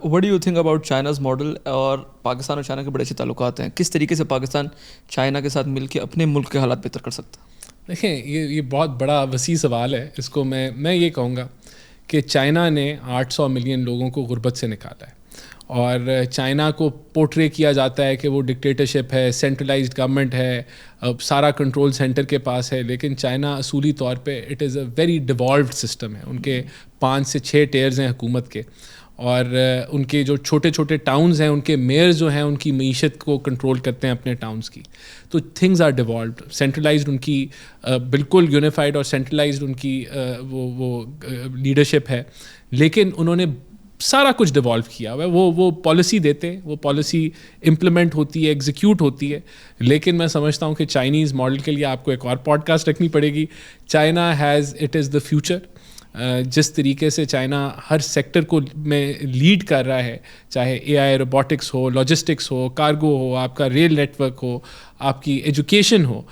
what do you think about China's model? اور پاکستان اور China کے بڑے اچھے تعلقات ہیں, کس طریقے سے پاکستان چائنا کے ساتھ مل کے اپنے ملک کے حالات بہتر کر سکتا ہے؟ دیکھیں یہ بہت بڑا وسیع سوال ہے. اس کو میں یہ کہوں گا کہ چائنا نے 800 ملین لوگوں کو غربت سے نکالا ہے, اور چائنا کو پورٹرے کیا جاتا ہے کہ وہ ڈکٹیٹرشپ ہے, سینٹرلائزڈ گورنمنٹ ہے, سارا کنٹرول سینٹر کے پاس ہے. لیکن چائنا اصولی طور پہ it is a very devolved system ہے. ان کے 5 سے 6 ٹیئرز ہیں حکومت کے, اور ان کے جو چھوٹے چھوٹے ٹاؤنز ہیں ان کے میئرز جو ہیں ان کی معیشت کو کنٹرول کرتے ہیں اپنے ٹاؤنز کی. تو تھنگز آر ڈیوالوڈ, سینٹرلائزڈ ان کی بالکل یونیفائڈ اور سینٹرلائزڈ ان کی وہ لیڈرشپ ہے. لیکن انہوں نے سارا کچھ ڈیوالو کیا ہوا ہے. وہ پالیسی دیتے ہیں, وہ پالیسی امپلیمنٹ ہوتی ہے, ایگزیکیوٹ ہوتی ہے. لیکن میں سمجھتا ہوں کہ چائنیز ماڈل کے لیے آپ کو ایک اور پوڈ کاسٹ رکھنی پڑے گی. China it is the future. جس طریقے سے چائنا ہر سیکٹر کو میں لیڈ کر رہا ہے, چاہے اے آئی, روبوٹکس ہو, لاجسٹکس ہو, کارگو ہو, آپ کا ریل نیٹ ورک ہو, آپ کی ایجوکیشن ہو,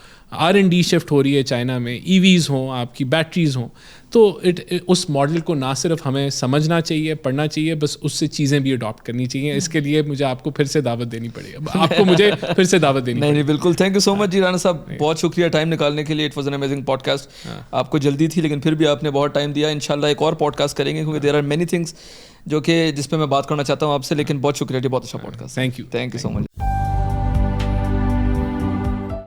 R&D شفٹ ہو رہی ہے چائنا میں, ای ویز ہوں, آپ کی بیٹریز ہوں. تو اس ماڈل کو نہ صرف ہمیں سمجھنا چاہیے, پڑھنا چاہیے, بس اس سے چیزیں بھی اڈاپٹ کرنی چاہیے. اس کے لیے مجھے آپ کو پھر سے دعوت دینی پڑے گی, آپ کو مجھے پھر سے دعوت دینی پڑے گی. نہیں بالکل, تھینک یو سو مچ جی رانا صاحب, بہت شکریہ ٹائم نکالنے کے لیے. It was an amazing podcast. آپ کو جلدی تھی لیکن پھر بھی آپ نے بہت ٹائم دیا. انشاءاللہ ایک اور پوڈ کاسٹ کریں گے کیونکہ دیر آر مینی تھنگس جو کہ جس پہ میں بات کرنا چاہتا ہوں آپ سے. لیکن بہت شکریہ جی, بہت اچھا podcast. Thank you so much.